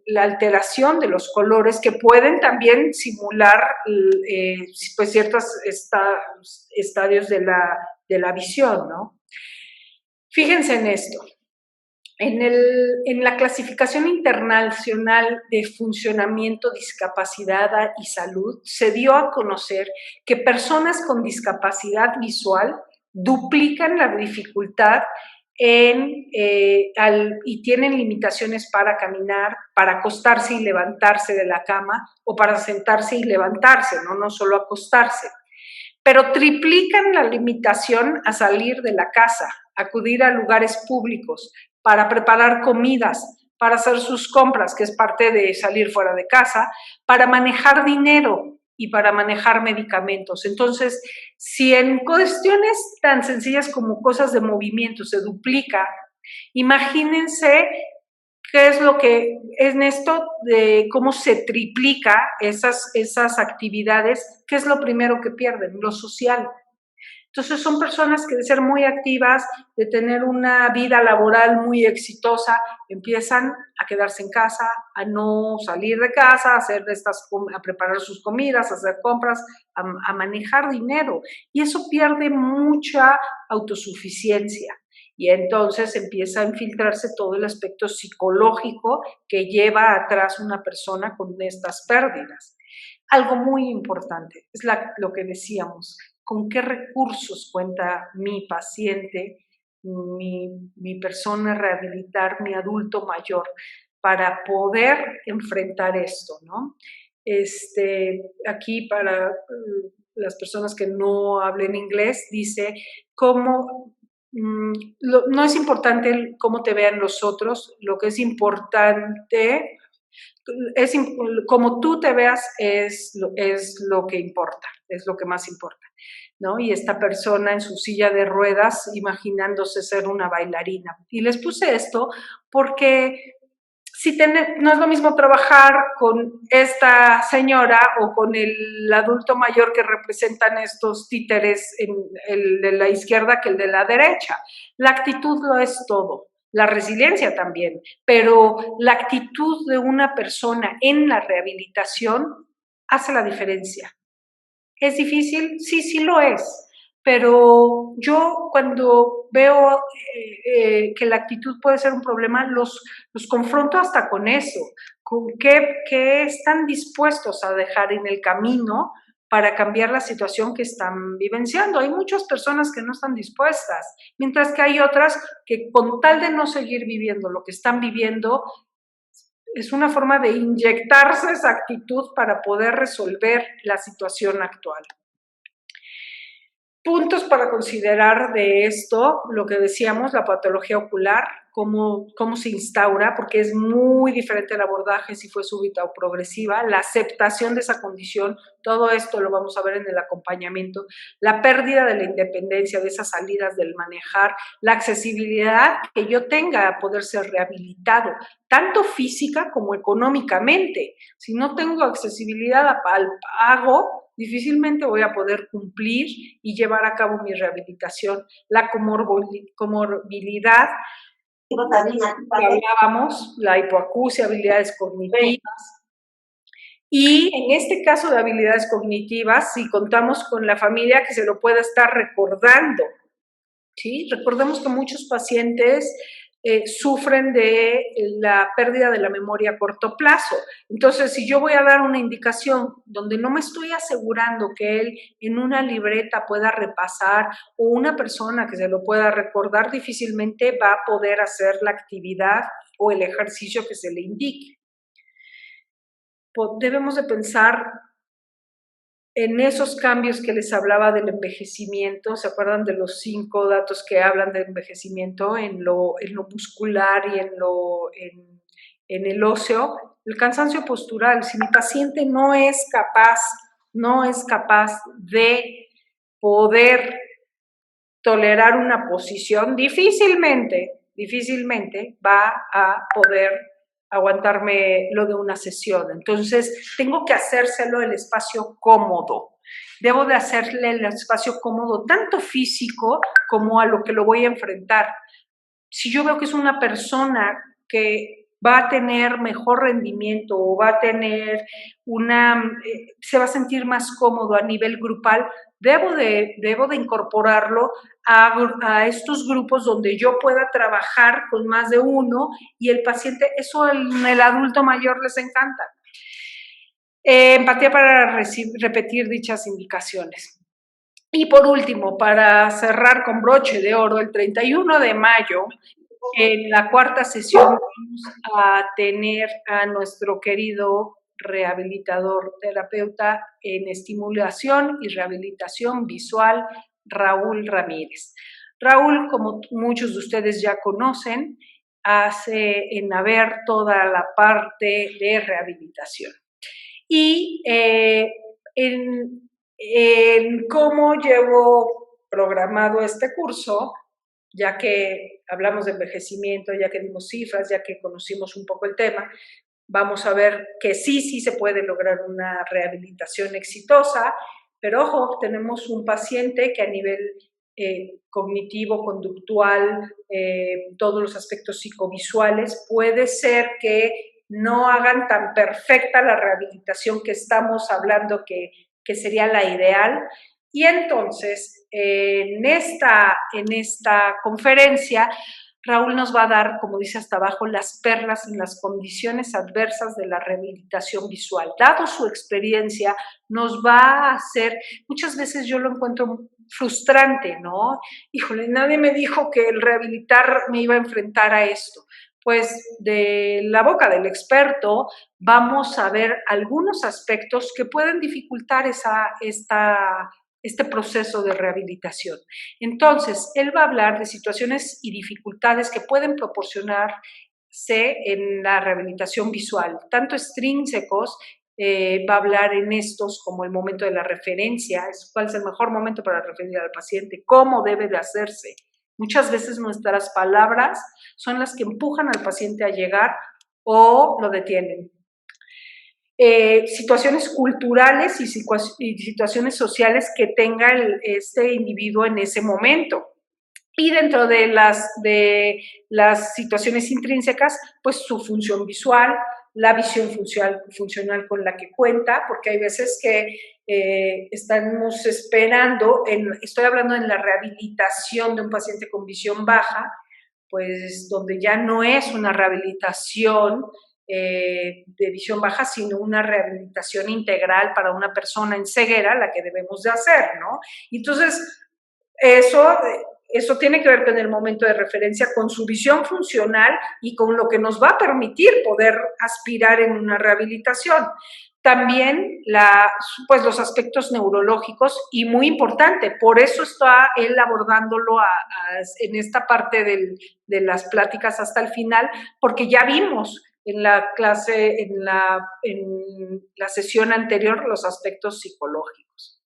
la alteración de los colores que pueden también simular pues ciertos estadios de la visión, ¿no? Fíjense en esto. En la clasificación internacional de funcionamiento, discapacidad y salud, se dio a conocer que personas con discapacidad visual duplican la dificultad y tienen limitaciones para caminar, para acostarse y levantarse de la cama, o para sentarse y levantarse, no solo acostarse. Pero triplican la limitación a salir de la casa, acudir a lugares públicos, para preparar comidas, para hacer sus compras, que es parte de salir fuera de casa, para manejar dinero y para manejar medicamentos. Entonces, si en cuestiones tan sencillas como cosas de movimiento se duplica, imagínense qué es lo que en esto de cómo se triplica esas actividades, qué es lo primero que pierden, lo social. Entonces son personas que de ser muy activas, de tener una vida laboral muy exitosa, empiezan a quedarse en casa, a no salir de casa, a preparar sus comidas, a hacer compras, a manejar dinero. Y eso pierde mucha autosuficiencia. Y entonces empieza a infiltrarse todo el aspecto psicológico que lleva atrás una persona con estas pérdidas. Algo muy importante es lo que decíamos, con qué recursos cuenta mi paciente, mi persona a rehabilitar, mi adulto mayor, para poder enfrentar esto, ¿no? Aquí para las personas que no hablen inglés, dice cómo no es importante cómo te vean los otros, lo que es importante es como tú te veas es lo que importa, es lo que más importa, ¿no? Y esta persona en su silla de ruedas imaginándose ser una bailarina. Y les puse esto porque no es lo mismo trabajar con esta señora o con el adulto mayor que representan estos títeres, el de la izquierda que el de la derecha. La actitud lo es todo. La resiliencia también, pero la actitud de una persona en la rehabilitación hace la diferencia. ¿Es difícil? Sí, sí lo es, pero yo cuando veo que la actitud puede ser un problema, los confronto hasta con eso, con qué están dispuestos a dejar en el camino para cambiar la situación que están vivenciando. Hay muchas personas que no están dispuestas, mientras que hay otras que con tal de no seguir viviendo lo que están viviendo, es una forma de inyectarse esa actitud para poder resolver la situación actual. Puntos para considerar de esto, lo que decíamos, la patología ocular, cómo se instaura, porque es muy diferente el abordaje si fue súbita o progresiva, la aceptación de esa condición, todo esto lo vamos a ver en el acompañamiento, la pérdida de la independencia, de esas salidas del manejar, la accesibilidad que yo tenga a poder ser rehabilitado, tanto física como económicamente. Si no tengo accesibilidad al pago, difícilmente voy a poder cumplir y llevar a cabo mi rehabilitación. La comorbilidad, que hablábamos, la hipoacusia, habilidades cognitivas. Y en este caso de habilidades cognitivas, si contamos con la familia que se lo pueda estar recordando, ¿sí? Recordemos que muchos pacientes sufren de la pérdida de la memoria a corto plazo. Entonces, si yo voy a dar una indicación donde no me estoy asegurando que él en una libreta pueda repasar o una persona que se lo pueda recordar, difícilmente va a poder hacer la actividad o el ejercicio que se le indique. Debemos de pensar en esos cambios que les hablaba del envejecimiento. ¿Se acuerdan de los 5 datos que hablan de envejecimiento en lo muscular y en el óseo? El cansancio postural. Si mi paciente no es capaz de poder tolerar una posición, difícilmente va a poder aguantarme lo de una sesión. Entonces, tengo que hacérselo el espacio cómodo. Debo de hacerle el espacio cómodo, tanto físico como a lo que lo voy a enfrentar. Si yo veo que es una persona que va a tener mejor rendimiento o va a tener se va a sentir más cómodo a nivel grupal, debo de incorporarlo a estos grupos donde yo pueda trabajar con más de uno y el paciente, eso en el adulto mayor les encanta. Empatía para repetir dichas indicaciones. Y por último, para cerrar con broche de oro, el 31 de mayo, en la cuarta sesión vamos a tener a nuestro querido rehabilitador, terapeuta en estimulación y rehabilitación visual, Raúl Ramírez. Raúl, como muchos de ustedes ya conocen, hace en haber toda la parte de rehabilitación. Y en cómo llevo programado este curso, ya que hablamos de envejecimiento, ya que dimos cifras, ya que conocimos un poco el tema, vamos a ver que sí se puede lograr una rehabilitación exitosa, pero ojo, tenemos un paciente que a nivel cognitivo, conductual, todos los aspectos psicovisuales, puede ser que no hagan tan perfecta la rehabilitación que estamos hablando que sería la ideal. Y entonces, en esta conferencia, Raúl nos va a dar, como dice hasta abajo, las perlas en las condiciones adversas de la rehabilitación visual. Dado su experiencia, nos va a hacer, muchas veces yo lo encuentro frustrante, ¿no? Híjole, nadie me dijo que el rehabilitar me iba a enfrentar a esto. Pues de la boca del experto vamos a ver algunos aspectos que pueden dificultar este proceso de rehabilitación. Entonces, él va a hablar de situaciones y dificultades que pueden proporcionarse en la rehabilitación visual, tanto extrínsecos, va a hablar en estos como el momento de la referencia, cuál es el mejor momento para referir al paciente, cómo debe de hacerse. Muchas veces nuestras palabras son las que empujan al paciente a llegar o lo detienen. Situaciones culturales y situaciones sociales que tenga este individuo en ese momento. Y dentro de las situaciones intrínsecas, pues su función visual, la visión funcional con la que cuenta, porque hay veces que estamos esperando, estoy hablando en la rehabilitación de un paciente con visión baja, pues donde ya no es una rehabilitación de visión baja, sino una rehabilitación integral para una persona en ceguera, la que debemos de hacer, ¿no? Entonces, eso tiene que ver con el momento de referencia, con su visión funcional y con lo que nos va a permitir poder aspirar en una rehabilitación. También pues los aspectos neurológicos y muy importante, por eso está él abordándolo en esta parte de las pláticas hasta el final, porque ya vimos en la clase, en la sesión anterior, los aspectos psicológicos.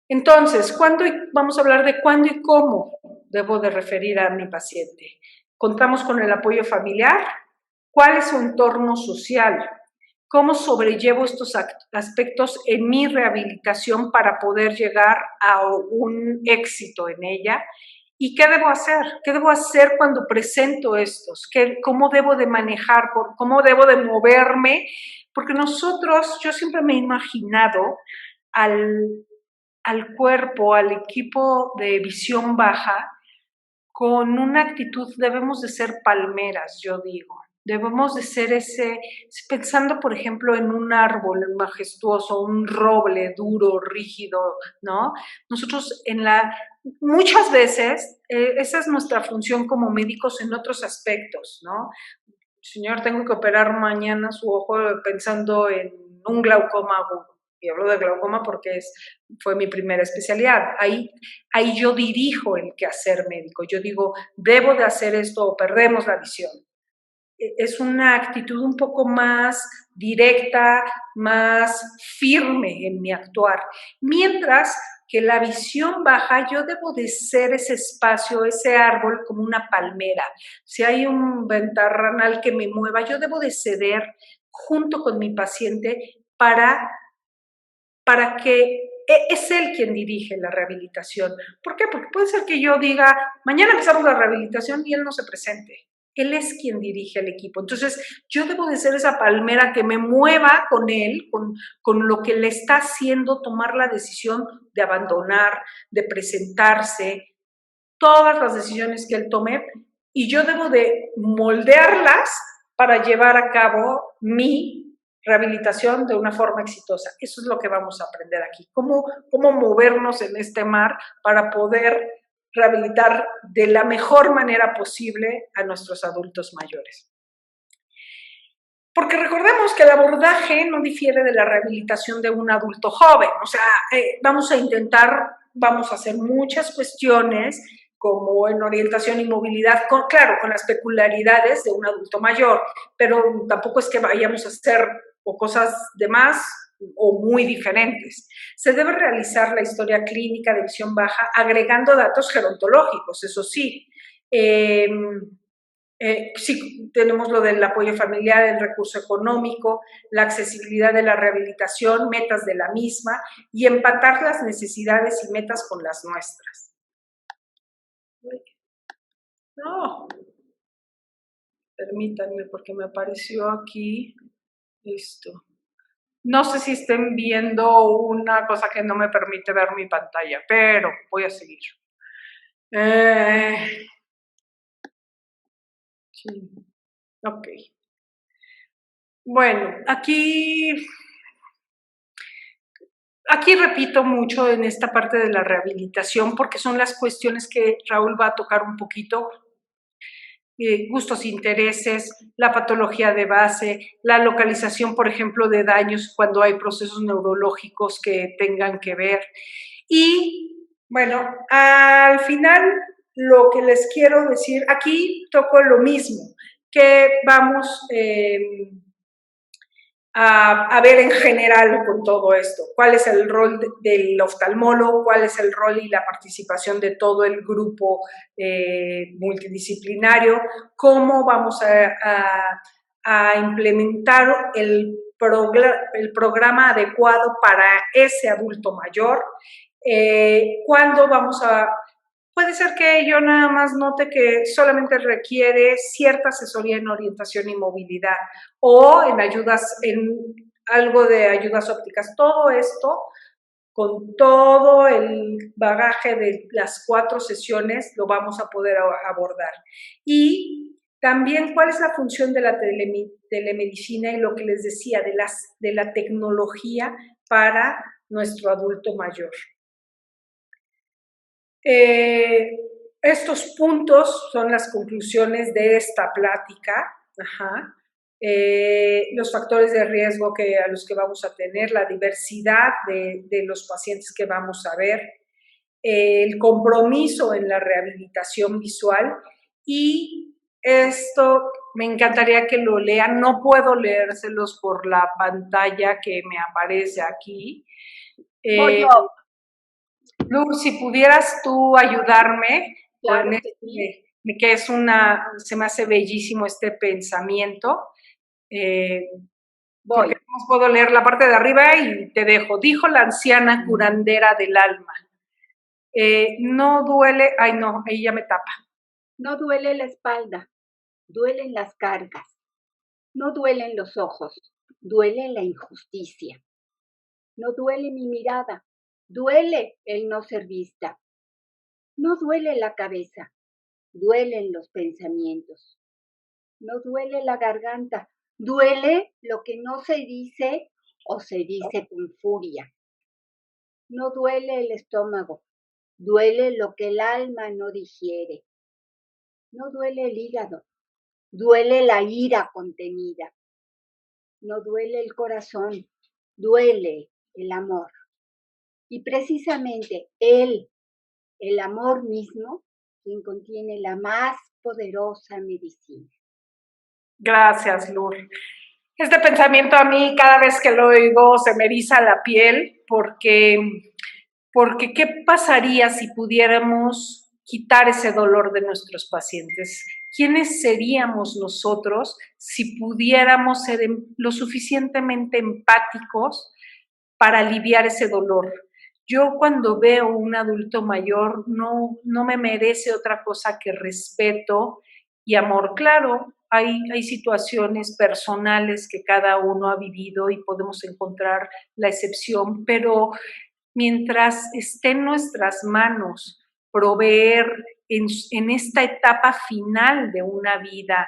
Entonces, vamos a hablar de cuándo y cómo debo de referir a mi paciente. Contamos con el apoyo familiar. ¿Cuál es su entorno social? ¿Cómo sobrellevo estos aspectos en mi rehabilitación para poder llegar a un éxito en ella? ¿Y qué debo hacer? ¿Qué debo hacer cuando presento estos? ¿Cómo debo de manejar? ¿Cómo debo de moverme? Porque yo siempre me he imaginado al cuerpo, al equipo de visión baja, con una actitud, debemos de ser palmeras, yo digo. Debemos de ser pensando, por ejemplo, en un árbol majestuoso, un roble duro, rígido, ¿no? Nosotros muchas veces, esa es nuestra función como médicos en otros aspectos, ¿no? Señor, tengo que operar mañana su ojo pensando en un glaucoma agudo. Y hablo de glaucoma porque fue mi primera especialidad. Ahí yo dirijo el quehacer médico. Yo digo, debo de hacer esto o perdemos la visión. Es una actitud un poco más directa, más firme en mi actuar. Mientras que la visión baja, yo debo de ser ese espacio, ese árbol como una palmera. Si hay un ventarranal que me mueva, yo debo de ceder junto con mi paciente para que es él quien dirige la rehabilitación. ¿Por qué? Porque puede ser que yo diga, mañana empezamos la rehabilitación y él no se presente. Él es quien dirige al equipo. Entonces, yo debo de ser esa palmera que me mueva con él, con lo que le está haciendo tomar la decisión de abandonar, de presentarse, todas las decisiones que él tome, y yo debo de moldearlas para llevar a cabo mi rehabilitación de una forma exitosa. Eso es lo que vamos a aprender aquí. Cómo movernos en este mar para poder rehabilitar de la mejor manera posible a nuestros adultos mayores. Porque recordemos que el abordaje no difiere de la rehabilitación de un adulto joven. O sea, vamos a hacer muchas cuestiones como en orientación y movilidad, claro, con las peculiaridades de un adulto mayor, pero tampoco es que vayamos a hacer cosas de más o muy diferentes. Se debe realizar la historia clínica de visión baja agregando datos gerontológicos, eso sí. Sí, tenemos lo del apoyo familiar, el recurso económico, la accesibilidad de la rehabilitación, metas de la misma y empatar las necesidades y metas con las nuestras. No, permítanme porque me apareció aquí esto. No sé si estén viendo una cosa que no me permite ver mi pantalla, pero voy a seguir. Sí. Ok. Bueno, aquí repito mucho en esta parte de la rehabilitación porque son las cuestiones que Raúl va a tocar un poquito. Gustos, intereses, la patología de base, la localización, por ejemplo, de daños cuando hay procesos neurológicos que tengan que ver. Y, bueno, al final lo que les quiero decir, aquí toco lo mismo, que vamos a ver en general con todo esto, cuál es el rol del oftalmólogo, cuál es el rol y la participación de todo el grupo multidisciplinario, cómo vamos a implementar el programa adecuado para ese adulto mayor, cuándo vamos a... Puede ser que yo nada más note que solamente requiere cierta asesoría en orientación y movilidad o en ayudas, en algo de ayudas ópticas. Todo esto, con todo el bagaje de las 4 sesiones, lo vamos a poder abordar. Y también cuál es la función de la telemedicina y lo que les decía, de la tecnología para nuestro adulto mayor. Estos puntos son las conclusiones de esta plática. Los factores de riesgo a los que vamos a tener, la diversidad de los pacientes que vamos a ver, el compromiso en la rehabilitación visual y esto me encantaría que lo lean. No puedo leérselos por la pantalla que me aparece aquí. Luz, si pudieras tú ayudarme, claro con que es se me hace bellísimo este pensamiento, porque no puedo leer la parte de arriba y te dejo. Dijo la anciana curandera del alma. No duele, ay no, ahí ya me tapa. No duele la espalda, duelen las cargas. No duelen los ojos, duele la injusticia. No duele mi mirada, duele el no ser vista. No duele la cabeza, duelen los pensamientos. No duele la garganta, duele lo que no se dice o se dice con furia. No duele el estómago, duele lo que el alma no digiere. No duele el hígado, duele la ira contenida. No duele el corazón, duele el amor. Y precisamente el amor mismo, quien contiene la más poderosa medicina. Gracias, Lur. Este pensamiento a mí cada vez que lo oigo se me eriza la piel porque ¿qué pasaría si pudiéramos quitar ese dolor de nuestros pacientes? ¿Quiénes seríamos nosotros si pudiéramos ser lo suficientemente empáticos para aliviar ese dolor? Yo cuando veo un adulto mayor no me merece otra cosa que respeto y amor. Claro, hay situaciones personales que cada uno ha vivido y podemos encontrar la excepción, pero mientras esté en nuestras manos proveer en esta etapa final de una vida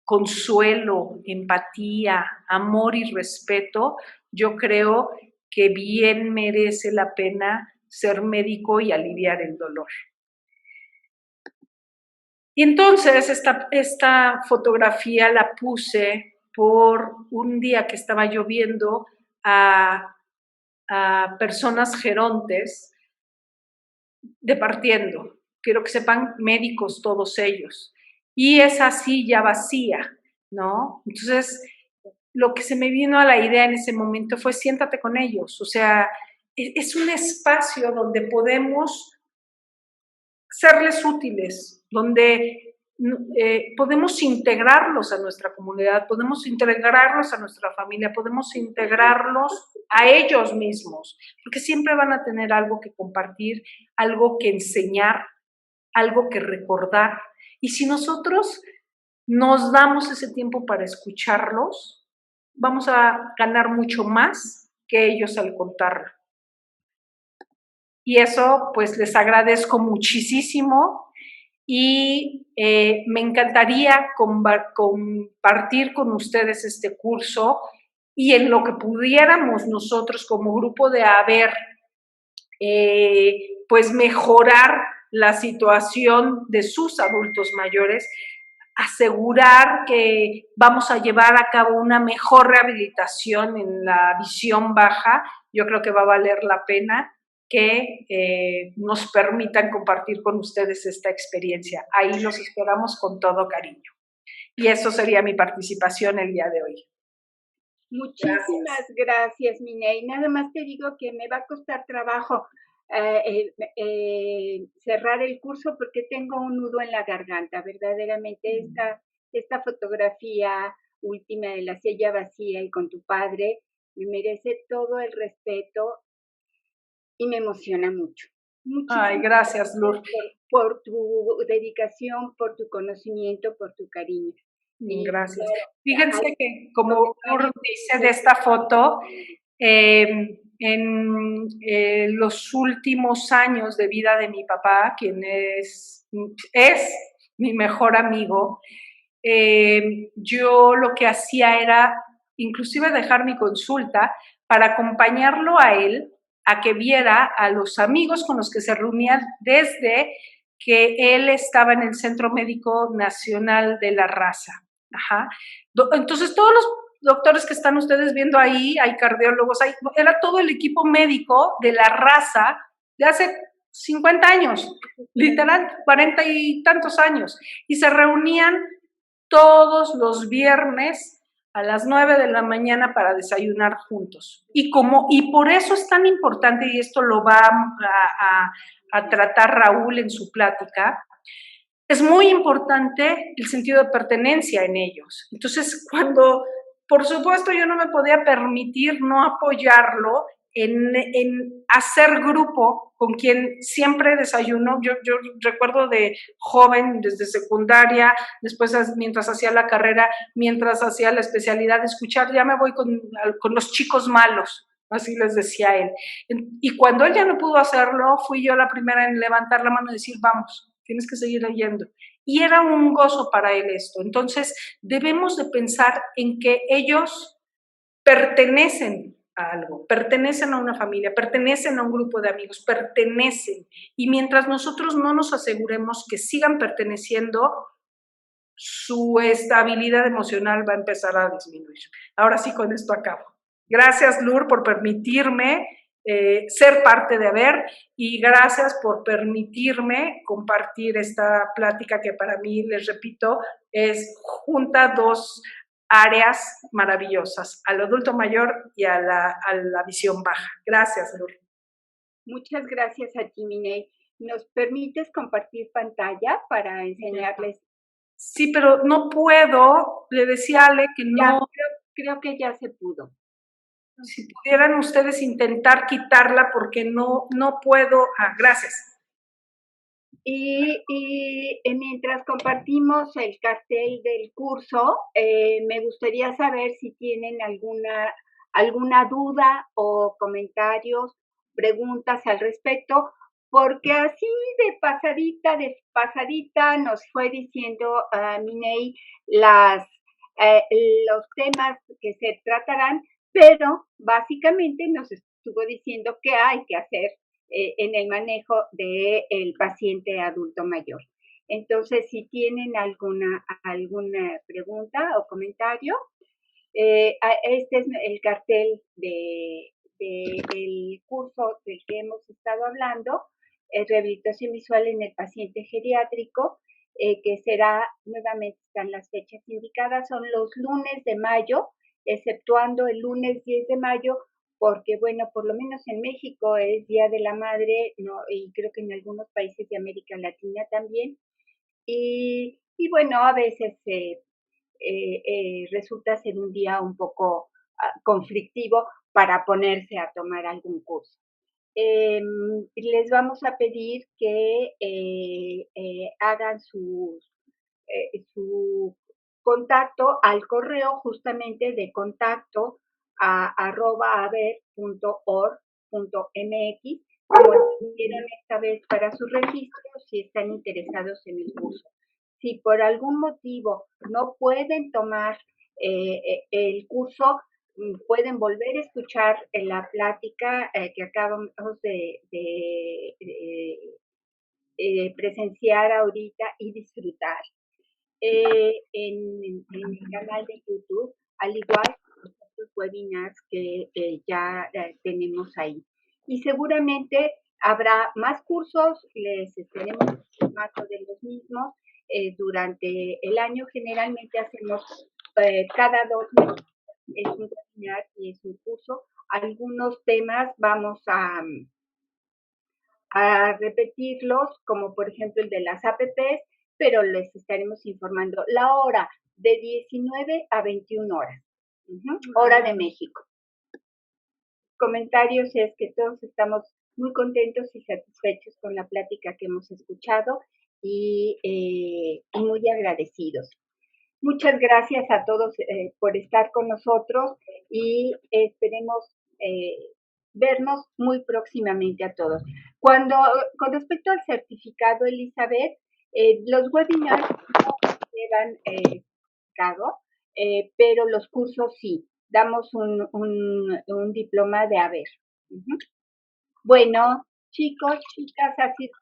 consuelo, empatía, amor y respeto, yo creo que bien merece la pena ser médico y aliviar el dolor. Y entonces esta fotografía la puse por un día que estaba lloviendo a personas gerontes departiendo. Quiero que sepan, médicos todos ellos. Y esa silla vacía, ¿no? Entonces, lo que se me vino a la idea en ese momento fue siéntate con ellos. O sea, es un espacio donde podemos serles útiles, donde podemos integrarlos a nuestra comunidad, podemos integrarlos a nuestra familia, podemos integrarlos a ellos mismos, porque siempre van a tener algo que compartir, algo que enseñar, algo que recordar. Y si nosotros nos damos ese tiempo para escucharlos, vamos a ganar mucho más que ellos al contarlo. Y eso pues les agradezco muchísimo y me encantaría compartir con ustedes este curso y en lo que pudiéramos nosotros como grupo de haber pues mejorar la situación de sus adultos mayores, asegurar que vamos a llevar a cabo una mejor rehabilitación en la visión baja. Yo creo que va a valer la pena que nos permitan compartir con ustedes esta experiencia. Ahí los esperamos con todo cariño. Y eso sería mi participación el día de hoy. Muchísimas gracias, Minei. Nada más te digo que me va a costar trabajo cerrar el curso porque tengo un nudo en la garganta. Verdaderamente esta fotografía última de la silla vacía y con tu padre me merece todo el respeto y me emociona mucho. Ay, gracias, Lur. Por tu dedicación, por tu conocimiento, por tu cariño. Gracias. Fíjense que, como Lur dice de esta foto, en los últimos años de vida de mi papá, quien es mi mejor amigo, yo lo que hacía era inclusive dejar mi consulta para acompañarlo a él a que viera a los amigos con los que se reunían desde que él estaba en el Centro Médico Nacional de la Raza. Ajá. Entonces, todos los doctores que están ustedes viendo ahí, hay cardiólogos, era todo el equipo médico de la Raza de hace 50 años, literal, 40 y tantos años, y se reunían todos los viernes a las 9 de la mañana para desayunar juntos. Y por eso es tan importante, y esto lo va a tratar Raúl en su plática, es muy importante el sentido de pertenencia en ellos. Entonces, por supuesto, yo no me podía permitir no apoyarlo en hacer grupo con quien siempre desayuno. Yo recuerdo de joven, desde secundaria, después mientras hacía la carrera, mientras hacía la especialidad, escuchar, ya me voy con los chicos malos, así les decía él. Y cuando él ya no pudo hacerlo, fui yo la primera en levantar la mano y decir, vamos, tienes que seguir leyendo. Y era un gozo para él esto. Entonces, debemos de pensar en que ellos pertenecen a algo, pertenecen a una familia, pertenecen a un grupo de amigos, pertenecen. Y mientras nosotros no nos aseguremos que sigan perteneciendo, su estabilidad emocional va a empezar a disminuir. Ahora sí, con esto acabo. Gracias, Lur, por permitirme ser parte de AVER y gracias por permitirme compartir esta plática que para mí, les repito, junta dos áreas maravillosas, al adulto mayor y a la visión baja. Gracias, Lur. Muchas gracias a ti, Minei. ¿Nos permites compartir pantalla para enseñarles? Sí, pero no puedo. Le decía a Ale que no. Creo que ya se pudo. Si pudieran ustedes intentar quitarla porque no puedo. Gracias. Y mientras compartimos el cartel del curso, me gustaría saber si tienen alguna duda o comentarios, preguntas al respecto, porque así de pasadita nos fue diciendo Minei los temas que se tratarán, pero básicamente nos estuvo diciendo qué hay que hacer en el manejo del paciente adulto mayor. Entonces, si tienen alguna pregunta o comentario, este es el cartel del curso del que hemos estado hablando, rehabilitación visual en el paciente geriátrico, que será, nuevamente están las fechas indicadas, son los lunes de mayo, exceptuando el lunes 10 de mayo, porque bueno, por lo menos en México es Día de la Madre, ¿no? Y creo que en algunos países de América Latina también. Y bueno, a veces resulta ser un día un poco conflictivo para ponerse a tomar algún curso. Les vamos a pedir que hagan su contacto al correo justamente de contacto @aber.org.mx, como hicieron esta vez para su registro, si están interesados en el curso. Si por algún motivo no pueden tomar el curso, pueden volver a escuchar la plática que acabamos de presenciar ahorita y disfrutar en el canal de YouTube, al igual que los otros webinars que ya tenemos ahí. Y seguramente habrá más cursos, les estaremos informando de los mismos durante el año. Generalmente hacemos cada 2 meses es un webinar y es un curso. Algunos temas vamos a repetirlos, como por ejemplo el de las APPs, pero les estaremos informando la hora de 19 a 21 horas, hora de México. Comentarios es que todos estamos muy contentos y satisfechos con la plática que hemos escuchado y muy agradecidos. Muchas gracias a todos por estar con nosotros y esperemos vernos muy próximamente a todos. Con respecto al certificado, Elizabeth, los webinars no llevan certificado, pero los cursos sí. Damos un diploma de haber. Bueno, chicos, chicas, ha sido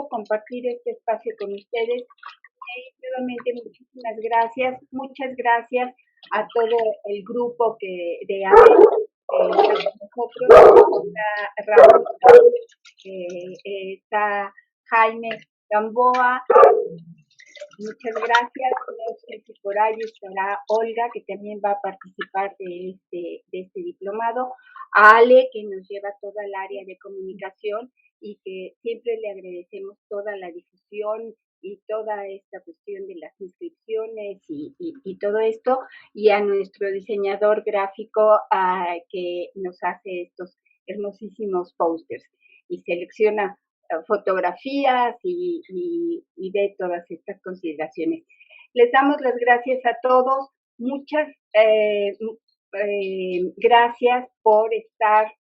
compartir este espacio con ustedes. Nuevamente, muchísimas gracias. Muchas gracias a todo el grupo de AVE. Nosotros, está Raúl, está Jaime Gamboa. Muchas gracias. No sé si por ahí estará Olga, que también va a participar de este diplomado. A Ale, que nos lleva toda el área de comunicación y que siempre le agradecemos toda la difusión y toda esta cuestión de las inscripciones y todo esto, y a nuestro diseñador gráfico que nos hace estos hermosísimos posters y selecciona fotografías y ve todas estas consideraciones. Les damos las gracias a todos, muchas gracias por estar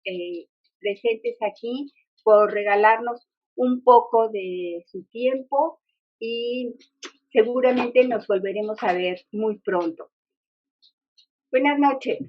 presentes aquí, por regalarnos un poco de su tiempo y seguramente nos volveremos a ver muy pronto. Buenas noches.